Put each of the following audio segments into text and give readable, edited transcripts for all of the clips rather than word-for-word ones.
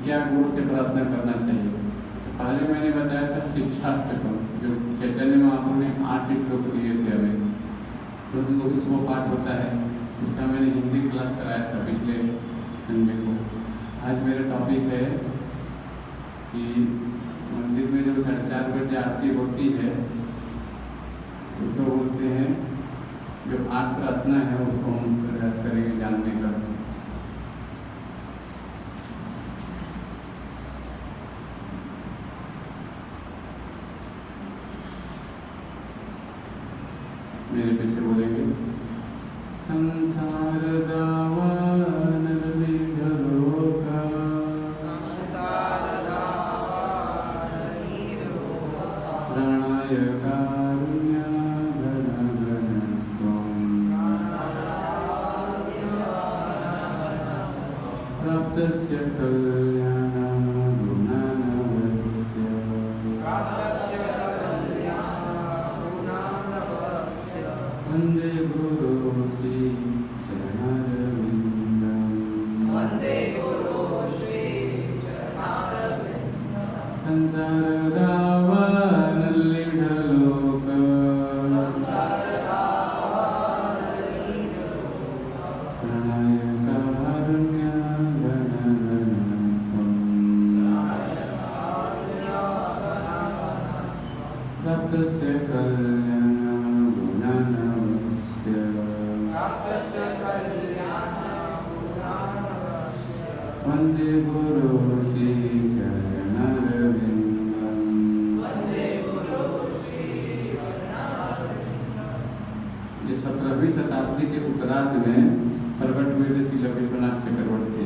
क्या गुरु से प्रार्थना करना चाहिए। तो पहले मैंने बताया था शिक्षाष्टकम, जो चैतन्य महाप्रभु ने 8 श्लोक दिए थे हमें, क्योंकि वो विश्व पाठ होता है, उसका मैंने हिंदी क्लास कराया था पिछले संडे को। आज मेरा टॉपिक है कि मंदिर में जो 4:30 बजे आरती होती है उसको बोलते हैं, जो 8 प्रार्थना है उसको हम प्रयास करेंगे जानने का। मेरे पीछे बोलेंगे। संसार दावा नरली ढलोका, संसार दावा नरली ढलोका, प्राणाय कारुण्य घन घन प्राप्तस्य कल्याण गुणानवस्य, प्राप्तस्य कल्याण गुणानवस्य, वन्दे गुरो श्री चरणारविन्दं, वन्दे गुरो श्री चरणारविन्दं, संसार दावा नरली ढलोका, संसार दावा नरली ढलोका, प्राणाय कारुण्य घन घन प्राप्तस्य कल्याण गुणानवस्य, प्राप्तस्य कल्याण गुणानवस्य, वन्दे गुरो श्री चरणारविन्दं, वन्दे गुरो श्री चरणारविन्दं। ये 17वीं शताब्दी के उत्तरार्ध में प्रकट हुए थे श्री विश्वनाथ चक्रवर्ती,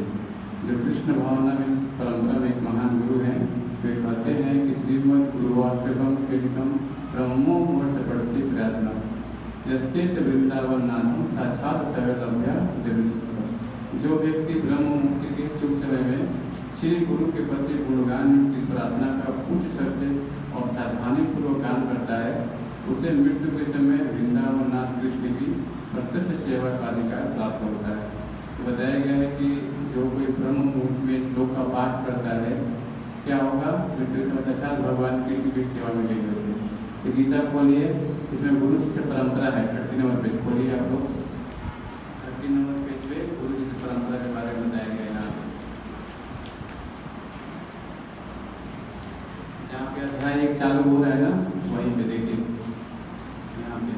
जो कृष्ण भावना में परंपरा में एक महान गुरु हैं। वे कहते हैं कि श्रीमद् गुरुवाष्टकम कीर्तम ब्रह्मो मुहूर्त पढ़ती प्रार्थना यस्तेत वृंदावन नाथम साक्षात सर्वलभ्य देवसूत्र। जो व्यक्ति ब्रह्म मुक्ति के शुभ समय में श्री गुरु के प्रति गुणगान युक्त इस प्रार्थना का उच्च स्वर से और सावधानी पूर्वक गान करता है, उसे मृत्यु के समय वृंदावन नाथ कृष्ण की प्रत्यक्ष सेवा का अधिकार प्राप्त होता है। तो बताया गया है कि जो कोई ब्रह्म मुहूर्त में श्लोक का पाठ करता है, क्या होगा, मृत्यु के समय साक्षात भगवान कृष्ण की सेवा मिलेगी उसे। तो गीता खोलिए, इसमें गुरु शिष्य परंपरा है। 30 नंबर पेज खोलिए आप लोग। 30 नंबर पेज पे गुरु शिष्य परंपरा के बारे में बताया गया है। यहाँ पे जहाँ पे अध्याय 1 चालू हो रहा है ना, वहीं पे देखिए यहाँ पे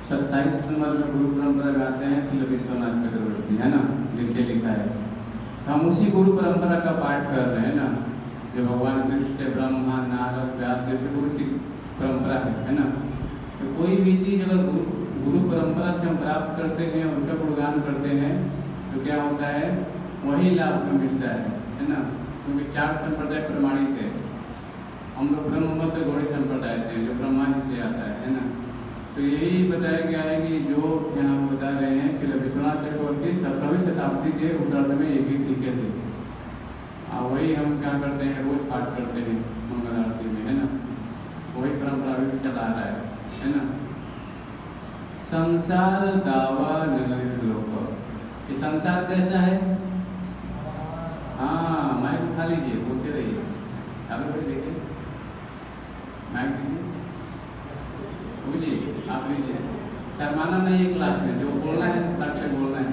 27 नंबर में गुरु परंपरा गाते हैं श्री विश्वनाथ चक्रवर्ती, है ना, लिखे लिखा है। हम उसी गुरु परंपरा का पाठ कर रहे हैं ना, जो भगवान कृष्ण ब्रह्मा नारद व्यास जैसे गुरु की परंपरा है ना। तो कोई भी चीज़ अगर गुरु परंपरा से हम प्राप्त करते हैं, उसका गुणगान करते हैं, तो क्या होता है, वही लाभ में मिलता है ना। क्योंकि 4 संप्रदाय प्रमाणित है। हम लोग ब्रह्म मत गौड़ी संप्रदाय से, जो ब्रह्मा जी से आता है ना। तो यही बताया गया है कि जो यहाँ बता रहे हैं श्री विश्वनाथ चक्रवर्ती 17वीं शताब्दी के उत्तरार्ध में एक ही लिखे थे। वही हम क्या करते हैं, रोज पाठ करते हैं मंगल आरती में, है ना। वही परंपरा भी चला रहा है ना। संसार दावा नगरित लोक, ये संसार कैसा है? हाँ, माइक उठा लीजिए, बोलते रहिए। चालू भाई देखिए, माइक दीजिए, बोलिए, आप लीजिए। शर्माना नहीं है क्लास में, जो बोलना है तक से बोलना है,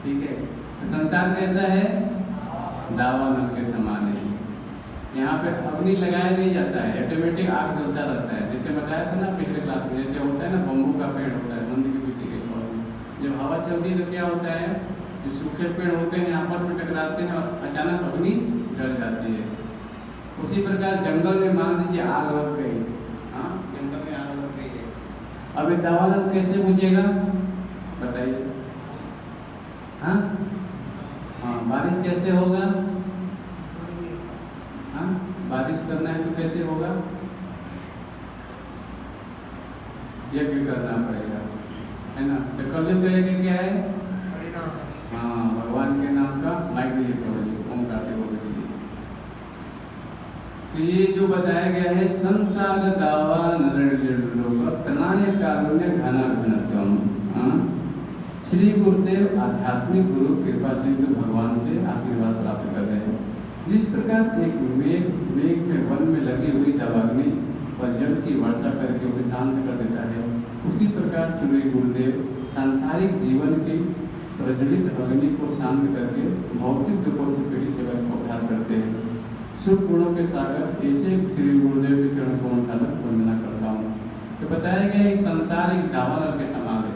ठीक है। तो संसार कैसा है? दावा नल के समान है। यहाँ पे अग्नि लगाया नहीं जाता है, ऑटोमेटिक आग जलता रहता है। जैसे बताया था ना पिछले क्लास में, जैसे होता है ना बम्बू का पेड़ होता है मंदिर के पीछे के छोर में, जब हवा चलती है तो क्या होता है, जो सूखे पेड़ होते हैं आपस में टकराते हैं और अचानक अग्नि जल जाती है। उसी प्रकार जंगल में मान लीजिए आग लग गई, हाँ, जंगल में आग लग गई है। अब ये दावा नल कैसे बुझेगा बताइए? हाँ, बारिश कैसे होगा? हाँ, बारिश करना है तो कैसे होगा? यज्ञ करना पड़ेगा, है ना। तो कलयुग का यज्ञ क्या है? हाँ, भगवान के नाम का माइक दीजिए, ओम करते बोल दीजिए। तो ये जो बताया गया है संसार दावा नरलोक तनाय कारुण्य घना घनत्वम। श्री गुरुदेव आध्यात्मिक गुरु कृपा सिंधु भगवान से आशीर्वाद प्राप्त कर रहे हैं। जिस प्रकार एक मेघ में वन में लगी हुई दवाग्नि और जल की वर्षा करके उसे शांत कर देता है, उसी प्रकार श्री गुरुदेव सांसारिक जीवन की प्रज्वलित अग्नि को शांत करके भौतिक दुखों से पीड़ित जगत को उद्धार करते हैं। शुभ गुणों के सागर ऐसे श्री गुरुदेव के चरण कमल सागर वंदना करता हूँ। तो बताया गया है संसार एक दावानल के समान है,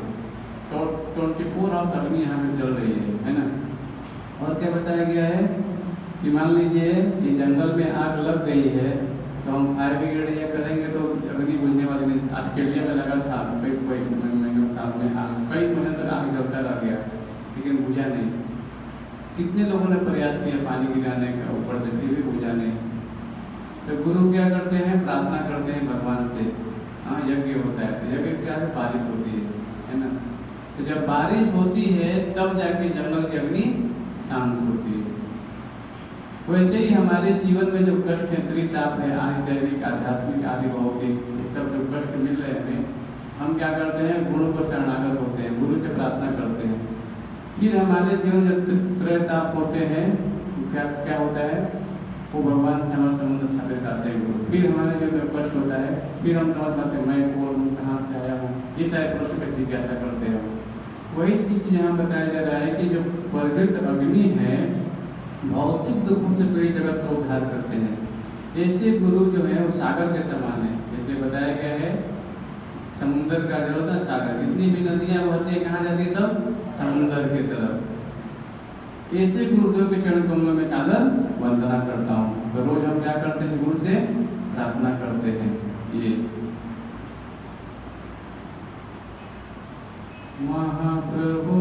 तो 24 आवर्स अग्नि यहाँ पे चल रही है ना। और क्या बताया गया है कि मान लीजिए ये जंगल में आग लग गई है तो हम फायर ब्रिगेड या करेंगे तो अग्नि बुझने वाली नहीं। ऑस्ट्रेलिया में लगा था कई महीनों साल में आग, कई महीने तक आग जलता रह गया लेकिन बुझा नहीं। कितने लोगों ने प्रयास किया पानी गिराने का ऊपर से, फिर भी बुझा नहीं। तो गुरु क्या करते हैं, प्रार्थना करते हैं भगवान से। हाँ, यज्ञ होता है तो यज्ञ क्या है, बारिश होती है ना। तो जब बारिश होती है तब जाके जंगल की अग्नि शांत होती है। वैसे ही हमारे जीवन में जो कष्ट है, त्रिताप है, आदि दैविक आध्यात्मिक आदि भौतिक, ये सब जो कष्ट मिल रहे हैं, हम क्या करते हैं, गुरु को शरणागत होते हैं, गुरु से प्रार्थना करते हैं। फिर हमारे जीवन में त्रैताप होते हैं, क्या होता है, वो भगवान से हमारा संबंध स्थापित करते हैं गुरु। फिर हमारे जीवन में कष्ट होता है, फिर हम समझ पाते हैं मैं कौन हूँ, कहाँ से आया हूँ, ये सारे प्रश्न का जिज्ञासा करते हैं। वही चीज यहाँ बताया जा रहा है कि जो प्रवृत्त अग्नि है भौतिक दुखों से पीड़ित जगत को उद्धार करते हैं। ऐसे गुरु जो है वो सागर के समान है। जैसे बताया गया है समुद्र का जो होता है सागर, जितनी भी नदियाँ बहती है कहाँ जाती है, सब समुद्र की तरफ। ऐसे गुरुदेव के चरण कमलों में सादर वंदना करता हूँ। तो रोज हम क्या करते हैं, गुरु से प्रार्थना करते हैं। ये महाप्रभु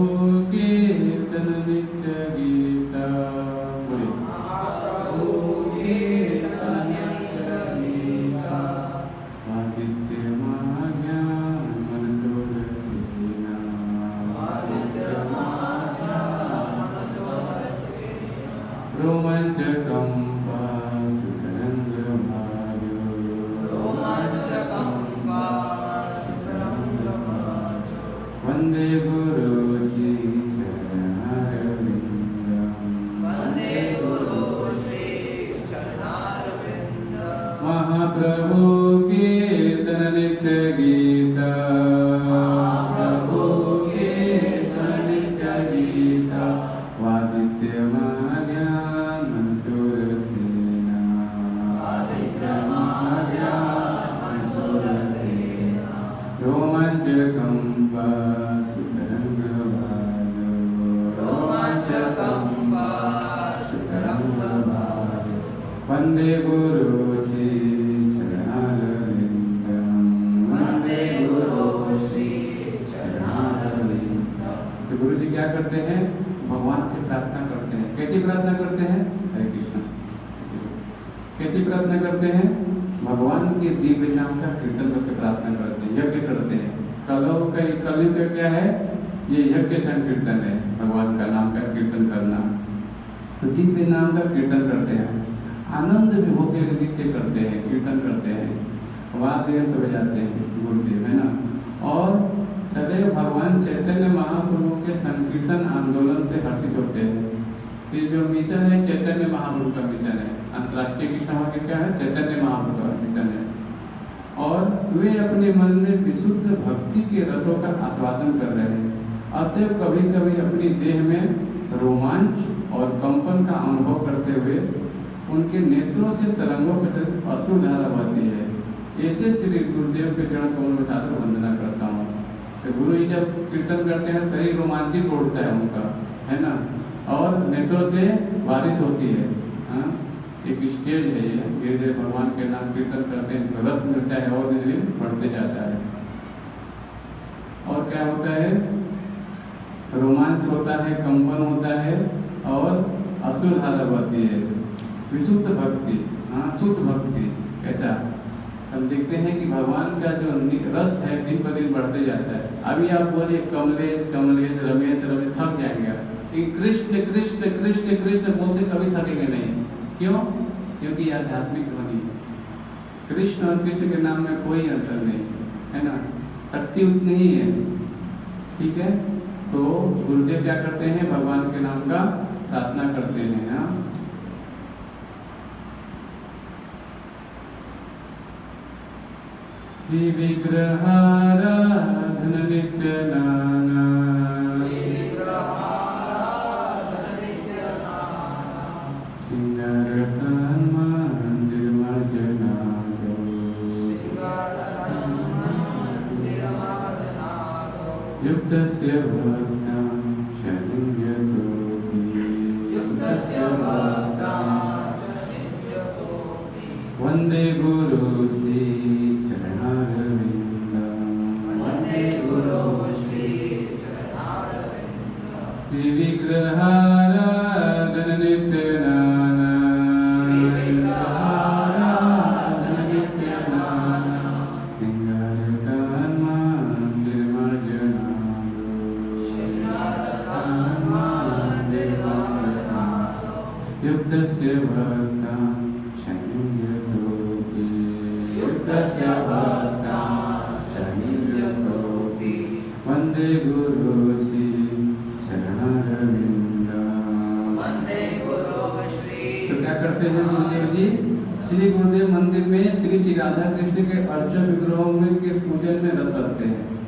कीर्तन नित्य गीता, महाप्रभु कीर्तन नित्य गीता, आदित्य महाज्ञान मनसोर सेना, आदित्य महाज्ञान मनसोर सेना, रोमांचकंपा सुतरंग भाजो, रोमांचकंपा सुतरंग भाजो, वंदे गुरु श्री चरणारविंदम, वंदे गुरु श्री चरणारविंदम, महाप्रभु कीर्तन नित्य गीता, महाप्रभु कीर्तन नित्य गीता, वादित्य महाज्ञान मनसोर सेना, आदित्य महाज्ञान मनसोर सेना, रोमांचकंपा सुतरंग भाजो, रोमांचकंपा सुतरंग भाजो, वंदे गुरु श्री चरणारविंदम, वंदे गुरु श्री चरणारविंदम। तो गुरु जी क्या करते हैं, भगवान से प्रार्थना करते हैं। कैसी प्रार्थना करते हैं, हरे कृष्ण। कैसी प्रार्थना करते हैं, भगवान के दिव्य नाम का कीर्तन करके प्रार्थना करते हैं, यज्ञ करते हैं। कलयुग का क्या है, ये यज्ञ संकीर्तन है, भगवान का नाम का कीर्तन करना। तो दिव्य नाम का कीर्तन करते हैं, आनंद भी होकर नृत्य करते हैं, कीर्तन करते हैं, वाद्य यंत्र बजाते हैं गुरुदेव, है ना। और सदैव भगवान चैतन्य महाप्रभु के संकीर्तन आंदोलन से हर्षित होते हैं। ये जो मिशन है चैतन्य महाप्रभु का मिशन है, अंतर्राष्ट्रीय कृष्ण महा किसका है, चैतन्य महाप्रभु का मिशन है। और वे अपने मन में विशुद्ध भक्ति के रसों का आस्वादन कर रहे हैं। अतएव कभी कभी अपनी देह में रोमांच और कंपन का अनुभव करते हुए उनके नेत्रों से तरंगों के साथ अश्रुधारा बहती है। ऐसे श्री गुरुदेव के चरण कमल में सादर वंदना करता हूँ। तो गुरु जी जब कीर्तन करते हैं शरीर रोमांचित उठता है उनका, है ना, और नेत्रों से बारिश होती है। हाँ, एक स्टेज है ये, धीरे धीरे भगवान के नाम कीर्तन करते हैं तो रस मिलता है और धीरे धीरे बढ़ते जाता है। और क्या होता है, रोमांच होता है, कंपन होता है और अश्रुधारा बहती है। विशुद्ध भक्ति, हाँ, शुद्ध भक्ति। ऐसा हम देखते हैं कि भगवान का जो रस है दिन पर दिन बढ़ते जाता है। अभी आप बोलिए कमलेश कमलेश, रमेश रमेश, थक जाएंगे आप। कृष्ण कृष्ण कृष्ण कृष्ण बोलते कभी थकेंगे नहीं। क्यों? क्योंकि आध्यात्मिक ध्वनि कृष्ण और कृष्ण के नाम में कोई अंतर नहीं है ना, शक्ति उतनी ही है। ठीक है, तो गुरुदेव क्या करते हैं, भगवान के नाम का प्रार्थना करते हैं। हाँ, श्री विग्रहाराधन नित्य नाना, सिंगारतन मंदिर मर्जनादो, युक्तस्य भक्तां शरणयतोऽपि, वन्दे गुरु श्री विग्रहाराधन नित्य नाना, सिंगारतन मंदिर मर्जनादो, युक्तस्य भक्तां शरणयतोऽपि, वन्दे गुरु श्री तो क्या करते हैं गुरुदेव जी, श्री गुरुदेव मंदिर में श्री श्री राधा कृष्ण के अर्चन विग्रहों में के पूजन में रत रहते हैं।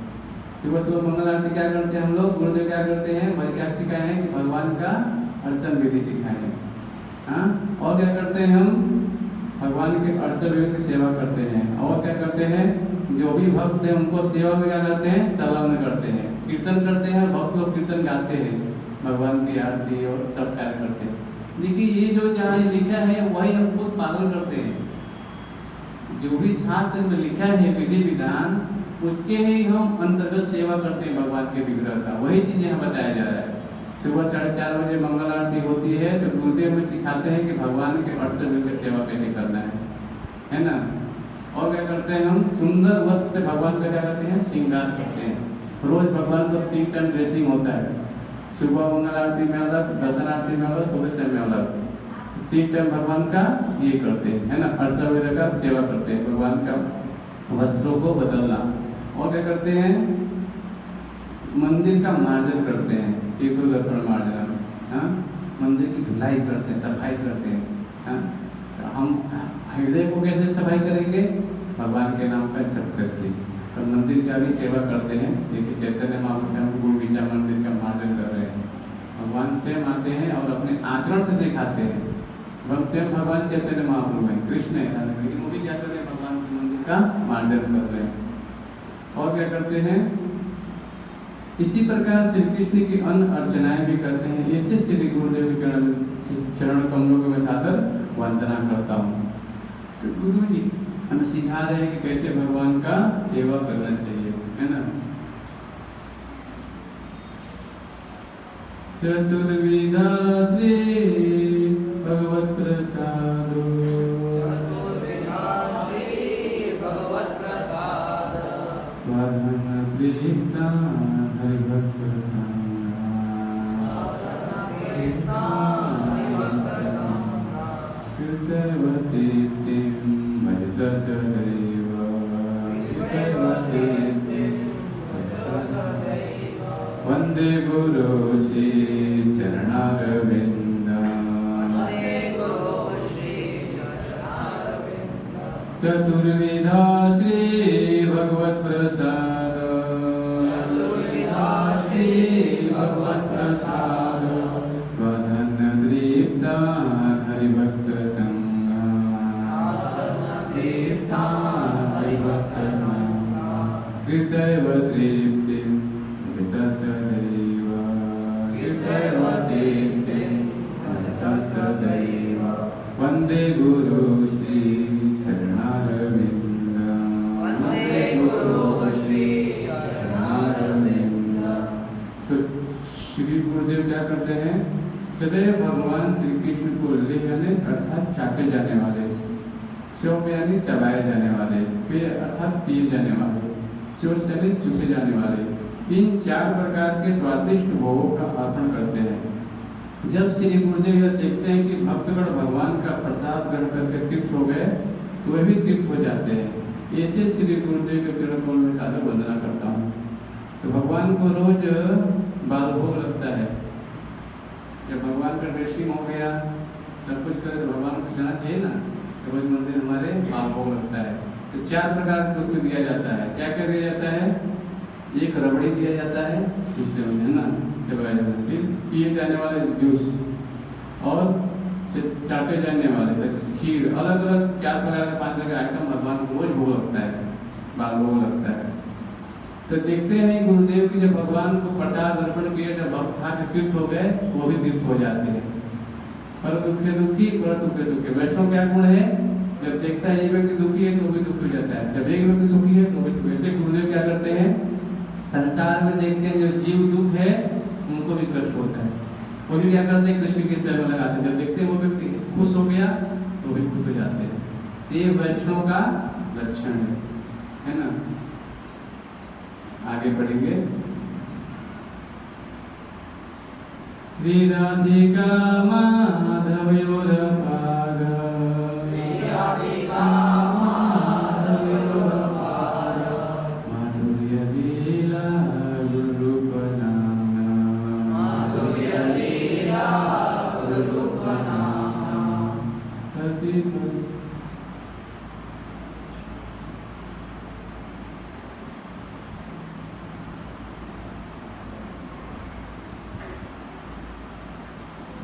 सुबह सुबह मंगल आरती क्या करते हैं हम लोग, गुरुदेव क्या करते हैं, भाई क्या सिखाए हैं कि भगवान का अर्चन विधि सिखाए हैं। हाँ, और क्या करते हैं हम, भगवान के अर्चन विधि की सेवा करते हैं। और क्या करते हैं, जो भी भक्त हैं उनको सेवा में क्या करते हैं, संलग्न करते हैं, कीर्तन करते हैं। भक्त लोग कीर्तन गाते हैं, भगवान की आरती और सब कार्य करते हैं। देखिए ये जो जहाँ लिखा है वही हम खुद पालन करते हैं। जो भी शास्त्र में लिखा है विधि विधान, उसके ही हम अंतर्गत सेवा करते हैं भगवान के विग्रह का। वही चीज़ यहाँ बताया जा रहा है। सुबह 4:30 बजे मंगल आरती होती है तो गुरुदेव में सिखाते हैं कि भगवान के अर्चन की सेवा कैसे करना है ना। और क्या करते हैं हम, सुंदर वस्त्र से भगवान का क्या करते हैं, श्रृंगार करते हैं। रोज भगवान को 3 टाइम ड्रेसिंग होता है, सुबह मंगल आरती में अलग, दर्शन आरती में अलग, सोते समय में अलग। 3 टाइम भगवान का ये करते हैं है ना, अर्चन वगैरह का सेवा करते हैं, भगवान का वस्त्रों को बदलना। और क्या करते हैं, मंदिर का मार्जन करते हैं, चेतु दर्पण मार्जन। हाँ, मंदिर की धुलाई करते हैं, सफाई करते हैं। हाँ, तो हम हृदय को कैसे सफाई करेंगे, भगवान के नाम का जप करके। तो मंदिर का भी सेवा करते हैं। देखिए चैतन्य महाप्रभु से हम गुरु गिरजा मंदिर का मार्जन कर रहे हैं। भगवान स्वयं आते हैं और अपने आचरण से सिखाते हैं। स्वयं भगवान चैतन्य महाप्रभु हैं, कृष्ण है, लेकिन वो भी क्या कर रहे हैं, भगवान के मंदिर का मार्जन कर रहे हैं। और क्या करते हैं, इसी प्रकार श्री कृष्ण की अन्य अर्चनाएं भी करते हैं। ऐसे श्री गुरुदेव के चरण कमलों को मैं सादर वंदना करता हूँ। तो गुरु जी हमें सिखा रहे हैं कि कैसे भगवान का सेवा करना चाहिए, है ना। चतुर्विधा श्री भगवत प्रसादो, स्वाधन तृप्ता हरिभक्त कृतवती भजत सदैव, वन्दे गुरु श्री चरणारविन्द, चतुर्विधा श्री भगवत प्रसाद, स्वधन तृप्ता हरिभक्त कृतैव तृप्तिं भजत सदैव, वन्दे गुरु श्री चरणारविन्द, तो श्री गुरुदेव क्या करते हैं, सदैव भगवान श्री कृष्ण को ले जाने अर्थात चाटे जाने वाले, स्यों यानी चबाए जाने वाले, पे अर्थात पिए जाने वाले, चूस यानी चूसे जाने वाले, इन 4 प्रकार के स्वादिष्ट भोगों का अर्पण करते हैं। जब श्री गुरुदेव यह देखते हैं कि भक्तगण भगवान का प्रसाद ग्रहण करके तृप्त हो गए, तो वे भी तृप्त हो जाते हैं। ऐसे श्री गुरुदेव के चरण कमल में सादर वंदना करता हूँ। तो भगवान को रोज बाल भोग लगता है। जब भगवान का ड्रेसिंग हो गया, सब कुछ करे, तो भगवान को खिलाना चाहिए ना। तो रोज मंदिर हमारे बाल भोग लगता है। तो 4 प्रकार का उसमें दिया जाता है। क्या क्या दिया जाता है? एक रबड़ी दिया जाता है, दूसरे में है ना चबाया जाता है, फिर पिए जाने वाले जूस और चाटे जाने वाले तक खीर, अलग अलग 4 प्रकार के 5 प्रकार के आइटम भगवान को रोज भोग लगता है, बाल भोग लगता है। तो देखते हैं गुरुदेव की जब भगवान को प्रसाद अर्पण किया, जब भक्त खा के तृप्त हो गए, वो भी तृप्त हो जाते हैं। पर दुखे दुखी, पर सुखे सुखे। वैष्णव क्या गुण है? जब देखता है एक व्यक्ति दुखी है तो वो भी दुखी हो जाता है, जब एक व्यक्ति सुखी है तो वो भी सुखी। ऐसे गुरुदेव क्या करते हैं? संसार में देखते हैं जो जीव दुख है उनको भी कष्ट होता है, वो भी क्या करते हैं? कृष्ण की सेवा लगाते हैं। जब देखते हैं वो व्यक्ति खुश हो गया तो भी खुश हो जाते हैं। ये वैष्णव का लक्षण है ना। आगे बढ़ेंगे। श्री राधिका माधवयोर पार, श्री राधिका माधवयोर पार, माधुर्य लीला गुरुरूप नाम, माधुर्य लीला गुरुरूप नाम,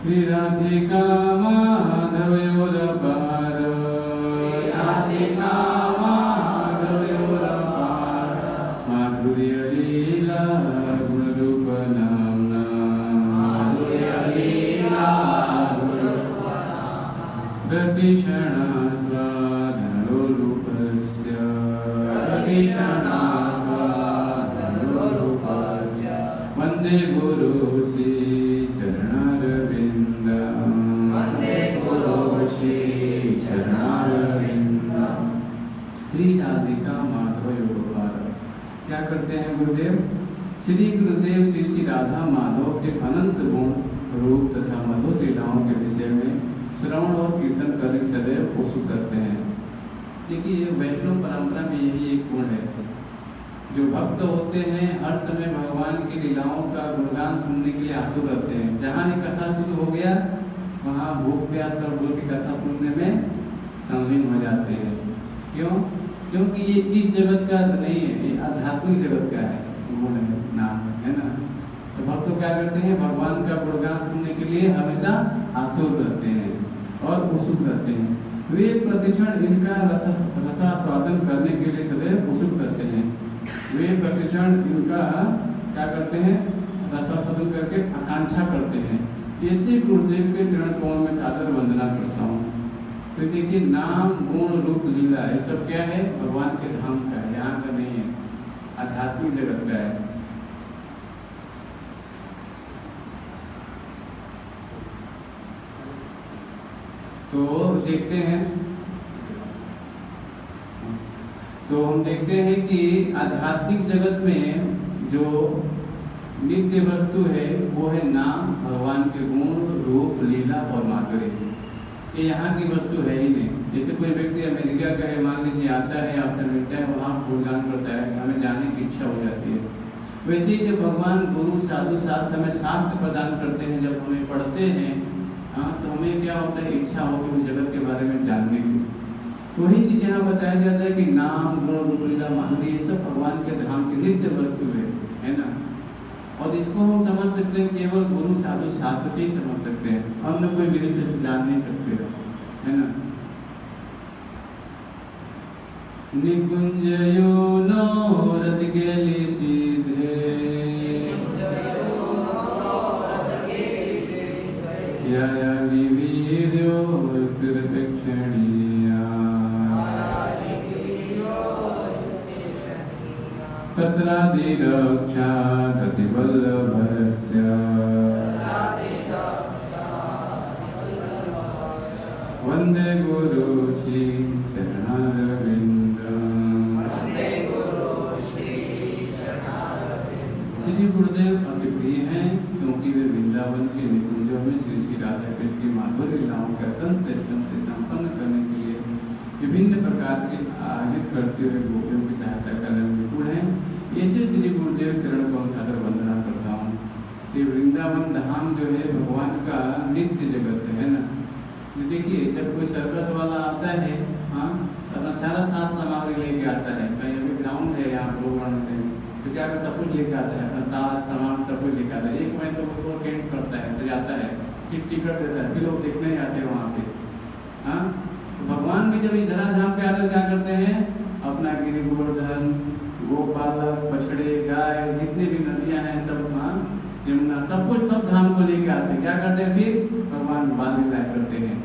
श्री राधिका माधवयोर पार, श्री राधिका माधवयोर पार, माधुर्य लीला गुरुरूप नाम्ना, माधुर्य लीला गुरुरूप नाम, प्रतिक्षणा स्वाधनोरूपस्य, प्रतिक्षणा स्वाधनोरूपस्य, वन्दे गुरु श्री चरणारविन्दं, वन्दे गुरु श्री चरणारविन्दं। श्री राधिका माधवयोर पार। क्या करते हैं गुरुदेव? श्री गुरुदेव श्री श्री राधा माधव के अनंत गुण रूप तथा मधुर लीलाओं के विषय में श्रवण और कीर्तन करने के सदैव उत्सुक करते हैं। देखिए वैष्णव परंपरा में यही एक गुण है, जो भक्त होते हैं हर समय भगवान की लीलाओं का गुणगान सुनने के लिए आतुर रहते हैं। जहाँ ही कथा शुरू हो गया वहाँ भूख प्यास सब बोल की कथा सुनने में तल्लीन हो जाते हैं। क्यों? क्योंकि ये इस जगत का नहीं है, ये आध्यात्मिक जगत का है, गुण है, नाम है ना। तो भक्त तो क्या करते हैं? भगवान का गुणगान सुनने के लिए हमेशा आतुर रहते हैं और उत्सुक रहते हैं। वे प्रतिक्षण इनका रसास्वादन करने के लिए सदैव उत्सुक रहते हैं। वे प्रतिक्षण इनका क्या करते हैं? रसास्वादन करके आकांक्षा करते हैं। ऐसे गुरुदेव के चरण कमल में सादर वंदना करता हूँ। तो देखिए नाम गुण रूप लीला ये सब क्या है? भगवान के धाम का है, यहाँ का नहीं है, आध्यात्मिक जगत का है। तो देखते हैं, तो हम देखते हैं कि आध्यात्मिक जगत में जो नित्य वस्तु है वो है नाम, भगवान के गुण रूप लीला और माधुर्य। ये यहाँ की वस्तु है ही नहीं। जैसे कोई व्यक्ति अमेरिका का है, मान लीजिए आता है, आपसे मिलता है, वहाँ गुणगान करता है, हमें जाने की इच्छा हो जाती है। वैसे ही जब भगवान गुरु साधु साथ हमें शास्त्र प्रदान करते हैं, जब हमें पढ़ते हैं, हाँ, तो हमें क्या होता है? इच्छा होती है उस जगत के बारे में जानने की। वही चीज़ यहाँ बताया जाता है कि नाम गुण रूप लीला माधुर्य ये सब भगवान के धाम की नित्य वस्तु है ना। और इसको हम समझ सकते हैं केवल गुरु साधु शास्त्र से ही समझ सकते हैं, अन्य कोई विधि से जान नहीं सकते, है ना। निकुंजयो नौरथ गेली सीधे, या वीर्यो कृपेक्षणीया, तत्रादिरक्षा गतिवल्लभस्य, वन्दे गुरु श्री चरणारविन्दं। श्री गुरुदेव अति प्रिय हैं क्योंकि वे वृंदावन के निकुंजों में श्री श्री राधा कृष्ण की माधुर्य लीलाओं के अत्यंत श्रेष्ठ से संपन्न करने के लिए विभिन्न प्रकार के आयोजित करते हुए गोपियों की सहायता करने में विपुल हैं। ऐसे श्री गुरुदेव चरण को सादर वंदना करता हूँ। ये वृंदावन धाम जो है भगवान का नित्य जगत है ना। देखिए जब कोई सर्कस वाला आता है, हाँ, अपना सारा साज सामग्री लेके आता है। कहीं अभी ग्राउंड है यहाँ प्रोग्राम होते हैं तो क्या सब कुछ लेके आता है, अपना साज सामान सब कुछ लेके आता है। एक महीने तो वो टेंट करता है, सजाता है, फिर टिकट देता है, फिर लोग देखने आते हैं वहाँ पे। हाँ, तो भगवान भी जब इस धराधाम पे आकर क्या करते हैं, अपना गिरि गोवर्धन, गोपालक, बछड़े, गाय, जितने भी नदियाँ हैं सब, हाँ, यमुना, सब कुछ सब धाम को लेके आते हैं। क्या करते हैं फिर भगवान बाल लीलाएं करते हैं।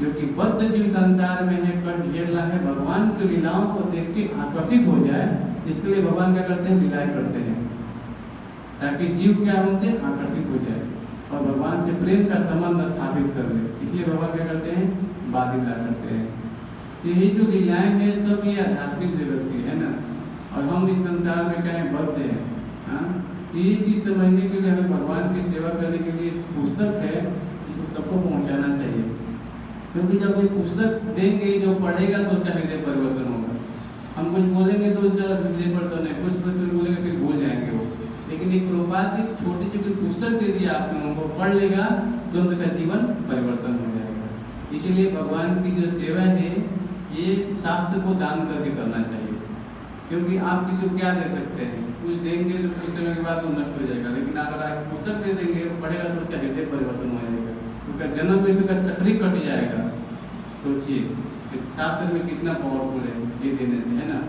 जो कि बद्ध जीव संसार में है, कष्ट झेलना है, भगवान की लीलाओं को देख के आकर्षित हो जाए, इसके लिए भगवान क्या करते हैं, लीलाएं करते हैं, ताकि जीव क्या उनसे आकर्षित हो जाए और भगवान से प्रेम का संबंध स्थापित कर ले। इसलिए भगवान क्या करते हैं, बाल लीला करते हैं। यही जो लीलाएं हैं सब ये आध्यात्मिक जगत की है ना, और हम इस संसार में क्या है, बद्ध हैं। हाँ, ये चीज़ समझने के लिए हमें भगवान की सेवा करने के लिए इस पुस्तक है, इसको सबको पहुंचाना चाहिए। क्योंकि जब ये पुस्तक देंगे, जो पढ़ेगा तो उसका हृदय परिवर्तन होगा। हम कुछ बोलेंगे तो उसका हृदय परिवर्तन है, कुछ बोलेंगे फिर भूल जाएंगे वो। लेकिन एक प्रभुपाद की छोटी सी कोई पुस्तक दे दी आपने, उनको पढ़ लेगा तो उनका जीवन परिवर्तन हो जाएगा। इसीलिए भगवान की जो सेवा है ये शास्त्र को दान करके करना चाहिए। क्योंकि आप किसी को क्या दे सकते हैं, कुछ देंगे तो कुछ समय के बाद वो नष्ट हो जाएगा। लेकिन अगर आप पुस्तक दे देंगे, पढ़ेगा तो उसका हृदय परिवर्तन हो जाएगा, उसका जन्म मृत्यु का चक्र ही कट जाएगा। सोचिए कि शास्त्र में कितना पावरफुल है ये देने से, है ना।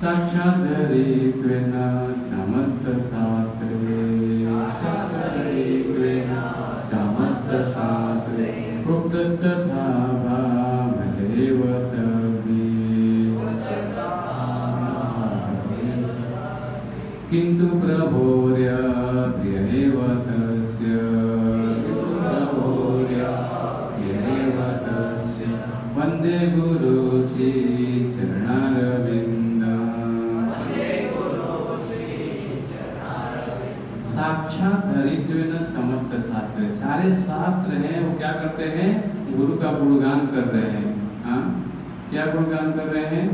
साक्षादरित्वेन समस्त शास्त्रे, उक्तस्तथा भावदेव सद्भिः। किन्तु प्रभोर्य प्रिय एव तस्य, वन्दे गुरु श्री चरणारविन्दम्। साक्षात धरित्वेन समस्त शास्त्र, सारे शास्त्र हैं वो क्या करते हैं, गुरु का गुणगान कर रहे हैं। हाँ, क्या गुणगान कर रहे हैं,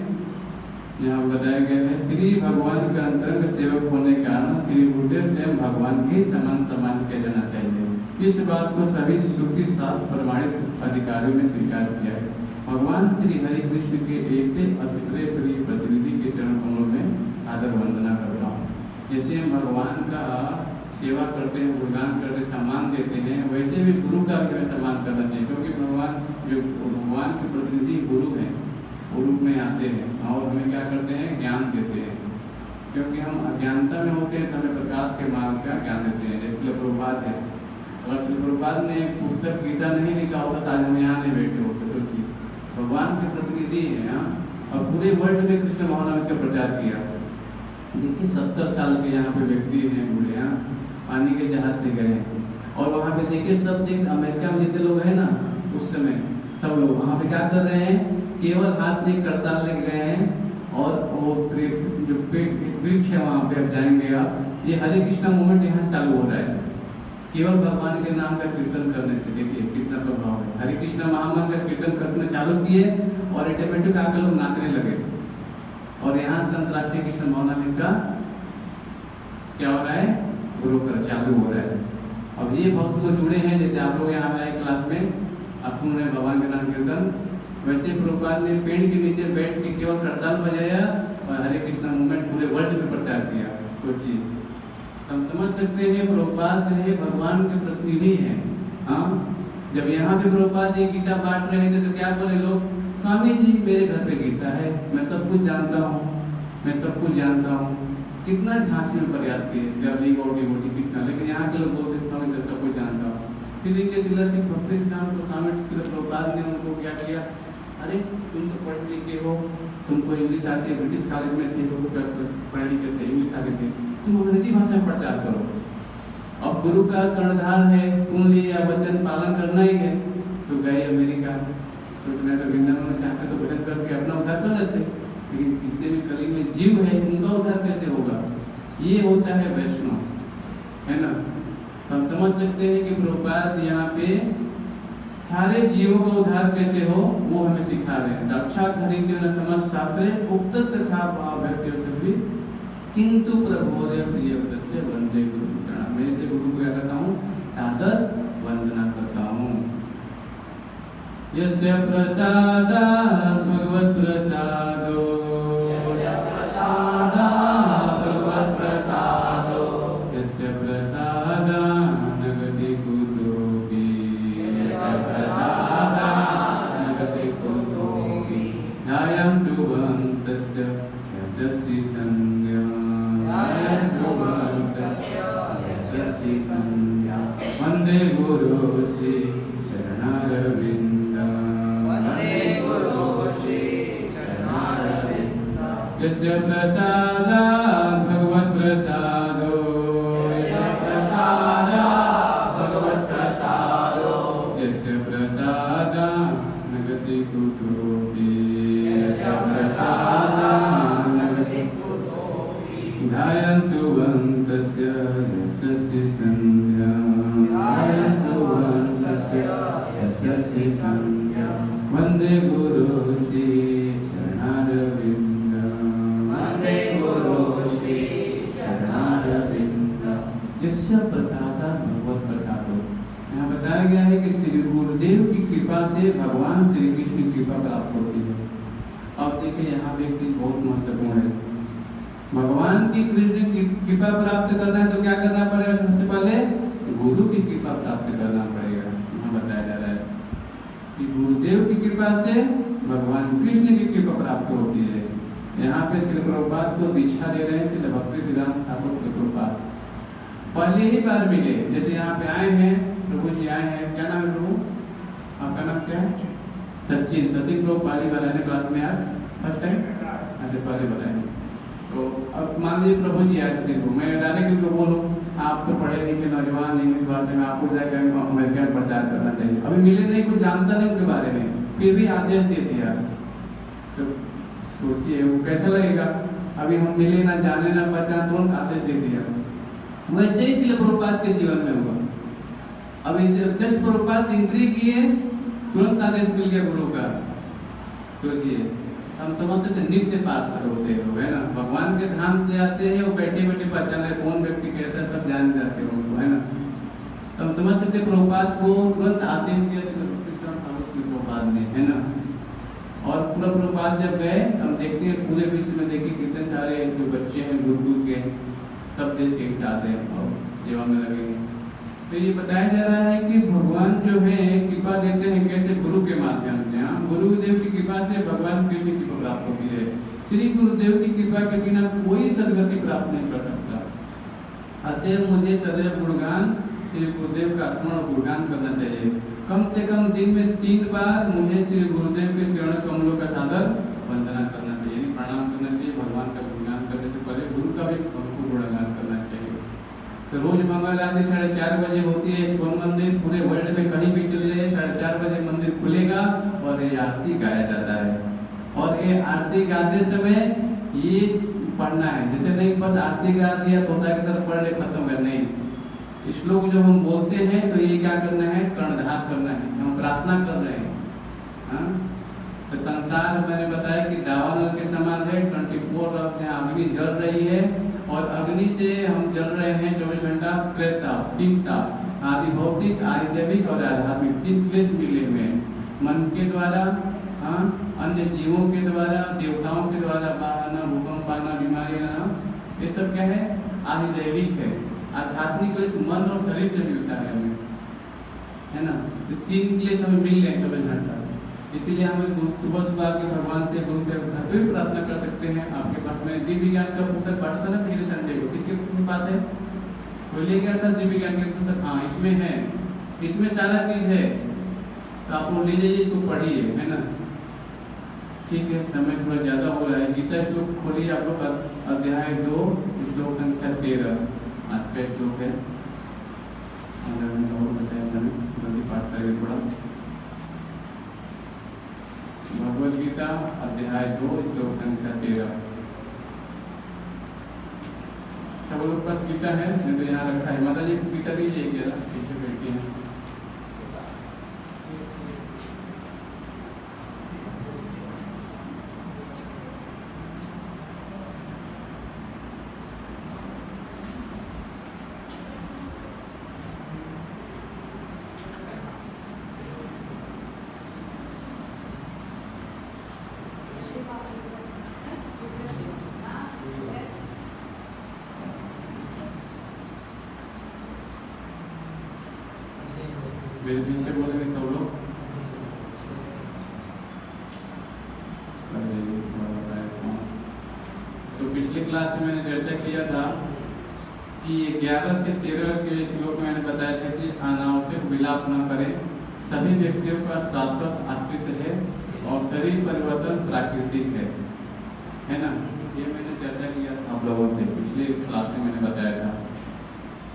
यहाँ बताया गया है, श्री भगवान के अंतरंग सेवक होने के कारण श्री गुरुदेव स्वयं भगवान के समान समान किया जाना चाहिए। इस बात को सभी श्रुति शास्त्र प्रमाणित अधिकारियों ने स्वीकार किया है। भगवान श्री हरि कृष्ण के एक से अति प्रिय प्रतिनिधि के चरण कमलों में सादर वंदना करता हूँ। जैसे हम भगवान का सेवा करते हैं, गुणगान करते, सम्मान देते हैं, वैसे भी गुरु का भी हमें सम्मान करना चाहिए। क्योंकि भगवान के प्रतिनिधि गुरु हैं, वो रूप में आते हैं और हमें क्या करते हैं, ज्ञान देते हैं। क्योंकि हम अज्ञानता में होते हैं तो हमें प्रकाश के मार्ग का ज्ञान देते हैं। जैसे प्रभुपाद है, अगर श्री प्रभुपाद ने पुस्तक गीता नहीं लिखा होता तो आज हम यहाँ नहीं बैठे होते। सोचिए, भगवान के प्रतिनिधि हैं और पूरे वर्ल्ड में कृष्ण भावनामृत का प्रचार किया। देखिए 70 साल के यहाँ पे व्यक्ति हैं, बूढ़े, यहाँ पानी के जहाज से गए और वहाँ पे देखिए सब अमेरिका में जितने लोग हैं ना, उस समय सब लोग वहाँ पे क्या कर रहे हैं, केवल हाथ में करताल लेके गए हैं और वो जो वृक्ष है वहाँ पे अब जाएंगे आप, ये हरे कृष्णा मूवमेंट यहाँ से चालू हो रहा है केवल भगवान के नाम का कीर्तन करने से। देखिए कितना प्रभाव है। हरे कृष्णा महामंत्र का कीर्तन करना चालू किए और ऑटोमेटिक आकर लोग नाचने लगे। और यहाँ से अंतर्राष्ट्रीय कृष्ण भावनामृत का क्या हो रहा है, गुरु कर चालू हो रहा है। अब ये भक्त लोग जुड़े हैं, जैसे आप लोग यहाँ आए क्लास में आप सुन रहे हैं भगवान के नाम कीर्तन, वैसे प्रभुपाद ने पेड़ के नीचे बैठ के केवल करताल बजाया और हरे कृष्णा मूवमेंट पूरे वर्ल्ड में प्रचार किया। सोचिए, हम समझ सकते हैं प्रभुपाद है भगवान के प्रतिनिधि हैं। हाँ, जब यहाँ पे प्रभुपाद ये गीता बांट रहे थे तो क्या बोले लोग, स्वामी जी मेरे घर पे गीता है, मैं सब कुछ जानता हूँ, मैं सब कुछ जानता हूँ। कितना झांसी में प्रयास किए, गली गौटी मोटी कितना, लेकिन यहाँ के लोग बोलते स्वामी से सब कुछ जानता हूँ। फिर इनके शिला सिंह भक्ति सिद्धांत को स्वामी प्रभुपाद ने उनको क्या किया, अरे तुम तो पढ़े लिखे हो, तुमको इंग्लिश आती है, ब्रिटिश कॉलेज में थे, सब कुछ पढ़े लिखे थे, इंग्लिश आती थी, तुम अंग्रेजी भाषा में प्रचार करो। अब गुरु का कर्णधार है, सुन लिया वचन पालन करना ही है, तो गए अमेरिका। तो मैं तो वृंदावन में चाहते तो भजन करके अपना उद्धार कर लेते, लेकिन कितने भी कली में जीव है उनका उद्धार कैसे होगा? ये होता है वैष्णव, है ना। तो हम समझ सकते हैं कि प्रभुपाद यहाँ पे सारे जीवों का उद्धार कैसे हो वो हमें सिखा रहे हैं। साक्षात धरित्य न समझ शास्त्रे उक्तस्त था भाव्य सभी किंतु प्रभोदय प्रियवतस्य वंदे गुरु चरण। मैं इसे गुरु को क्या करता हूँ? सादर वंदना करता हूँ। यस्य प्रसादात् भगवत् प्रसादो, यस्य प्रसादात् भगवत् प्रसादो, यस्य प्रसादात् न गति कुतोऽपि, यस्य प्रसादात् न गति कुतोऽपि, ध्यायान् सुबन्तस्य यशस्वी संज्ञा, ध्यायान् सुबन्तस्य यशस्वी संज्ञा, वन्दे गुरु श्री चरणारविन्दं, वन्दे गुरु श्री चरणारविन्दं, यस्य प्रसादात् भगवत् प्रसादो, यस्य प्रसादात् भगवत् प्रसादो, यस्य प्रसादात् न गति कुतोऽपि, यस्य प्रसादात् न गति कुतोऽपि, ध्यायान् सुबन्तस्य यशस्वी संज्ञा, ध्यायान् सुबन्तस्य यशस्वी संज्ञा, वन्दे गुरु श्री चरणारविन्दं, वन्दे गुरु श्री चरणारविन्दं, यस्य प्रसादात् भगवत् प्रसादो। यहाँ बताया गया है कि श्री गुरुदेव की कृपा से भगवान श्री कृष्ण की कृपा प्राप्त होती है। अब देखिए यहाँ पे एक चीज बहुत महत्वपूर्ण है। भगवान की कृष्ण की कृपा प्राप्त करना है तो क्या करना पड़ेगा? सबसे पहले गुरु की कृपा प्राप्त करना पड़ेगा। यहाँ बताया जा रहा है कि गुरुदेव की कृपा से भगवान कृष्ण की कृपा प्राप्त होती है। यहाँ पे श्री प्रभुपाद को दीक्षा दे रहे हैं श्री भक्ति सिद्धांत ठाकुर श्री प्रभुपाद। पहली ही बार मिले, जैसे यहाँ पे आए हैं प्रभु जी आए हैं, क्या नाम है प्रभु? आपका नाम क्या है? सचिन। सचिन प्रभु पहली बार आए क्लास में आज फर्स्ट टाइम? अच्छा पहले बार आए। तो अब मान लीजिए प्रभु जी आए सचिन को, मैं डायरेक्ट उनको बोलूँ आप तो पढ़े लिखे नौजवान इंग्लिश भाषा में आपको जाकर अमेरिका में प्रचार करना चाहिए। अभी मिले नहीं, कुछ जानता नहीं उनके बारे में, फिर भी आदेश दे दिया, तो सोचिए वो कैसा लगेगा। अभी हम मिले ना जाने ना पहचान, तुरंत आदेश दे दिया। वैसे ही श्रील प्रभुपाद के जीवन में हुआ। अभी जस्ट प्रभुपाद एंट्री किए, तुरंत आदेश मिल गया गुरु का। सोचिए, हम समझते थे नित्य पार्षद होते हैं लोग, है ना। भगवान के धाम से आते हैं, वो बैठे बैठे पहचान रहे कौन व्यक्ति कैसा, सब जान जाते हैं उनको, है ना। तो हम समझते थे प्रभुपाद को तुरंत आदेश दिया प्रभुपाद ने, है ना। और पूरा प्रभुपाद जब गए, हम देखते हैं पूरे विश्व में देखिए कितने सारे जो बच्चे हैं गुरुकुल के, सब देश के एक साथ हैं और सेवा में लगे हैं। तो ये बताया जा रहा है कि भगवान जो है कृपा देते हैं कैसे? गुरु के माध्यम से। हाँ, गुरुदेव की कृपा से भगवान कृष्ण की कृपा प्राप्त होती है। श्री गुरुदेव की कृपा के बिना कोई सदगति प्राप्त नहीं कर सकता। अतएव मुझे सदैव गुणगान श्री गुरुदेव का स्मरण और गुणगान करना चाहिए। कम से कम दिन में 3 बार मुझे श्री गुरुदेव के चरण कमलों का सादर वंदना करना चाहिए, प्रणाम करना चाहिए। भगवान का गुणगान करने से पहले गुरु का भी हमको गुणगान करना चाहिए। तो रोज मंगल आरती 4:30 बजे होती है। इस मंदिर पूरे वर्ल्ड में कहीं भी चले जाइए 4:30 बजे मंदिर खुलेगा और ये आरती गाया जाता है। और ये आरती गाते समय ये पढ़ना है, जैसे नहीं बस आरती गा दिया तोता की तरफ पढ़ ले खत्म कर, नहीं। श्लोक जब हम बोलते हैं तो ये क्या करना है? कर्णधार करना है, हम प्रार्थना कर रहे हैं। हाँ? तो संसार मैंने बताया कि दावानल के समान है, 24 अग्नि जल रही है और अग्नि से हम जल रहे हैं 24 घंटा। त्रेता, 3 ताप, आदि भौतिक, आदि दैविक और आध्यात्मिक 3 क्लेश मिले हुए हैं। मन के द्वारा, हाँ, अन्य जीवों के द्वारा, देवताओं के द्वारा बाढ़ आना, भूकंप आना, बीमारी आना, ये सब क्या है? आदि दैविक है। आध्यात्मिक क्लेश मन और शरीर से मिलता है हमें, है ना। तो 3 क्लेश हमें मिल रहे हैं 24 घंटा। इसीलिए हमें सुबह सुबह के भगवान से गुरु से घर पे भी प्रार्थना कर सकते हैं। आपके पास में दिव्य ज्ञान का पुस्तक पढ़ा था ना पिछले संडे को, किसके पास है? कोई ले गया था दिव्य ज्ञान के पुस्तक? हाँ, इसमें है, इसमें सारा चीज है। तो आप लोग ले जाइए, इसको पढ़िए, है ना। ठीक है, समय थोड़ा ज्यादा हो रहा है। गीता श्लोक खोलिए आप लोग, अध्याय 2 श्लोक संख्या 13, आज का श्लोक है। और बताया सभी जल्दी पाठ करके थोड़ा। भगवद गीता अध्याय 2 श्लोक संख्या 13। सब लोग पास गीता है? मैं तो यहाँ रखा है। माता जी को गीता दीजिए क्या, पीछे बैठी है। मेरे पीछे बोलेंगे सब लोग। तो पिछले क्लास में मैंने चर्चा किया था कि 11 से 13 के श्लोक में मैंने बताया था कि अनावश्यक विलाप न करें, सभी व्यक्तियों का शाश्वत अस्तित्व है और शरीर परिवर्तन प्राकृतिक है ना। ये मैंने चर्चा किया था आप लोगों से, पिछले क्लास में मैंने बताया था।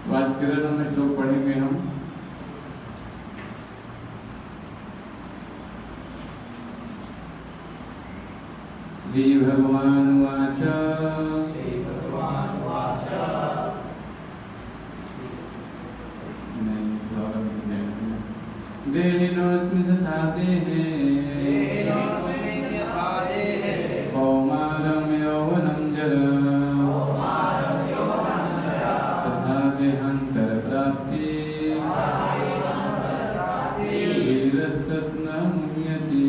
तो आज 13 नंबर श्लोक पढ़ेंगे हम। श्री भगवान वाच देहिनोऽस्मि तथा देहे कौमारं यौवनं जरा तथा देहान्तरप्राप्ति धीरस्तन्न मुह्यति।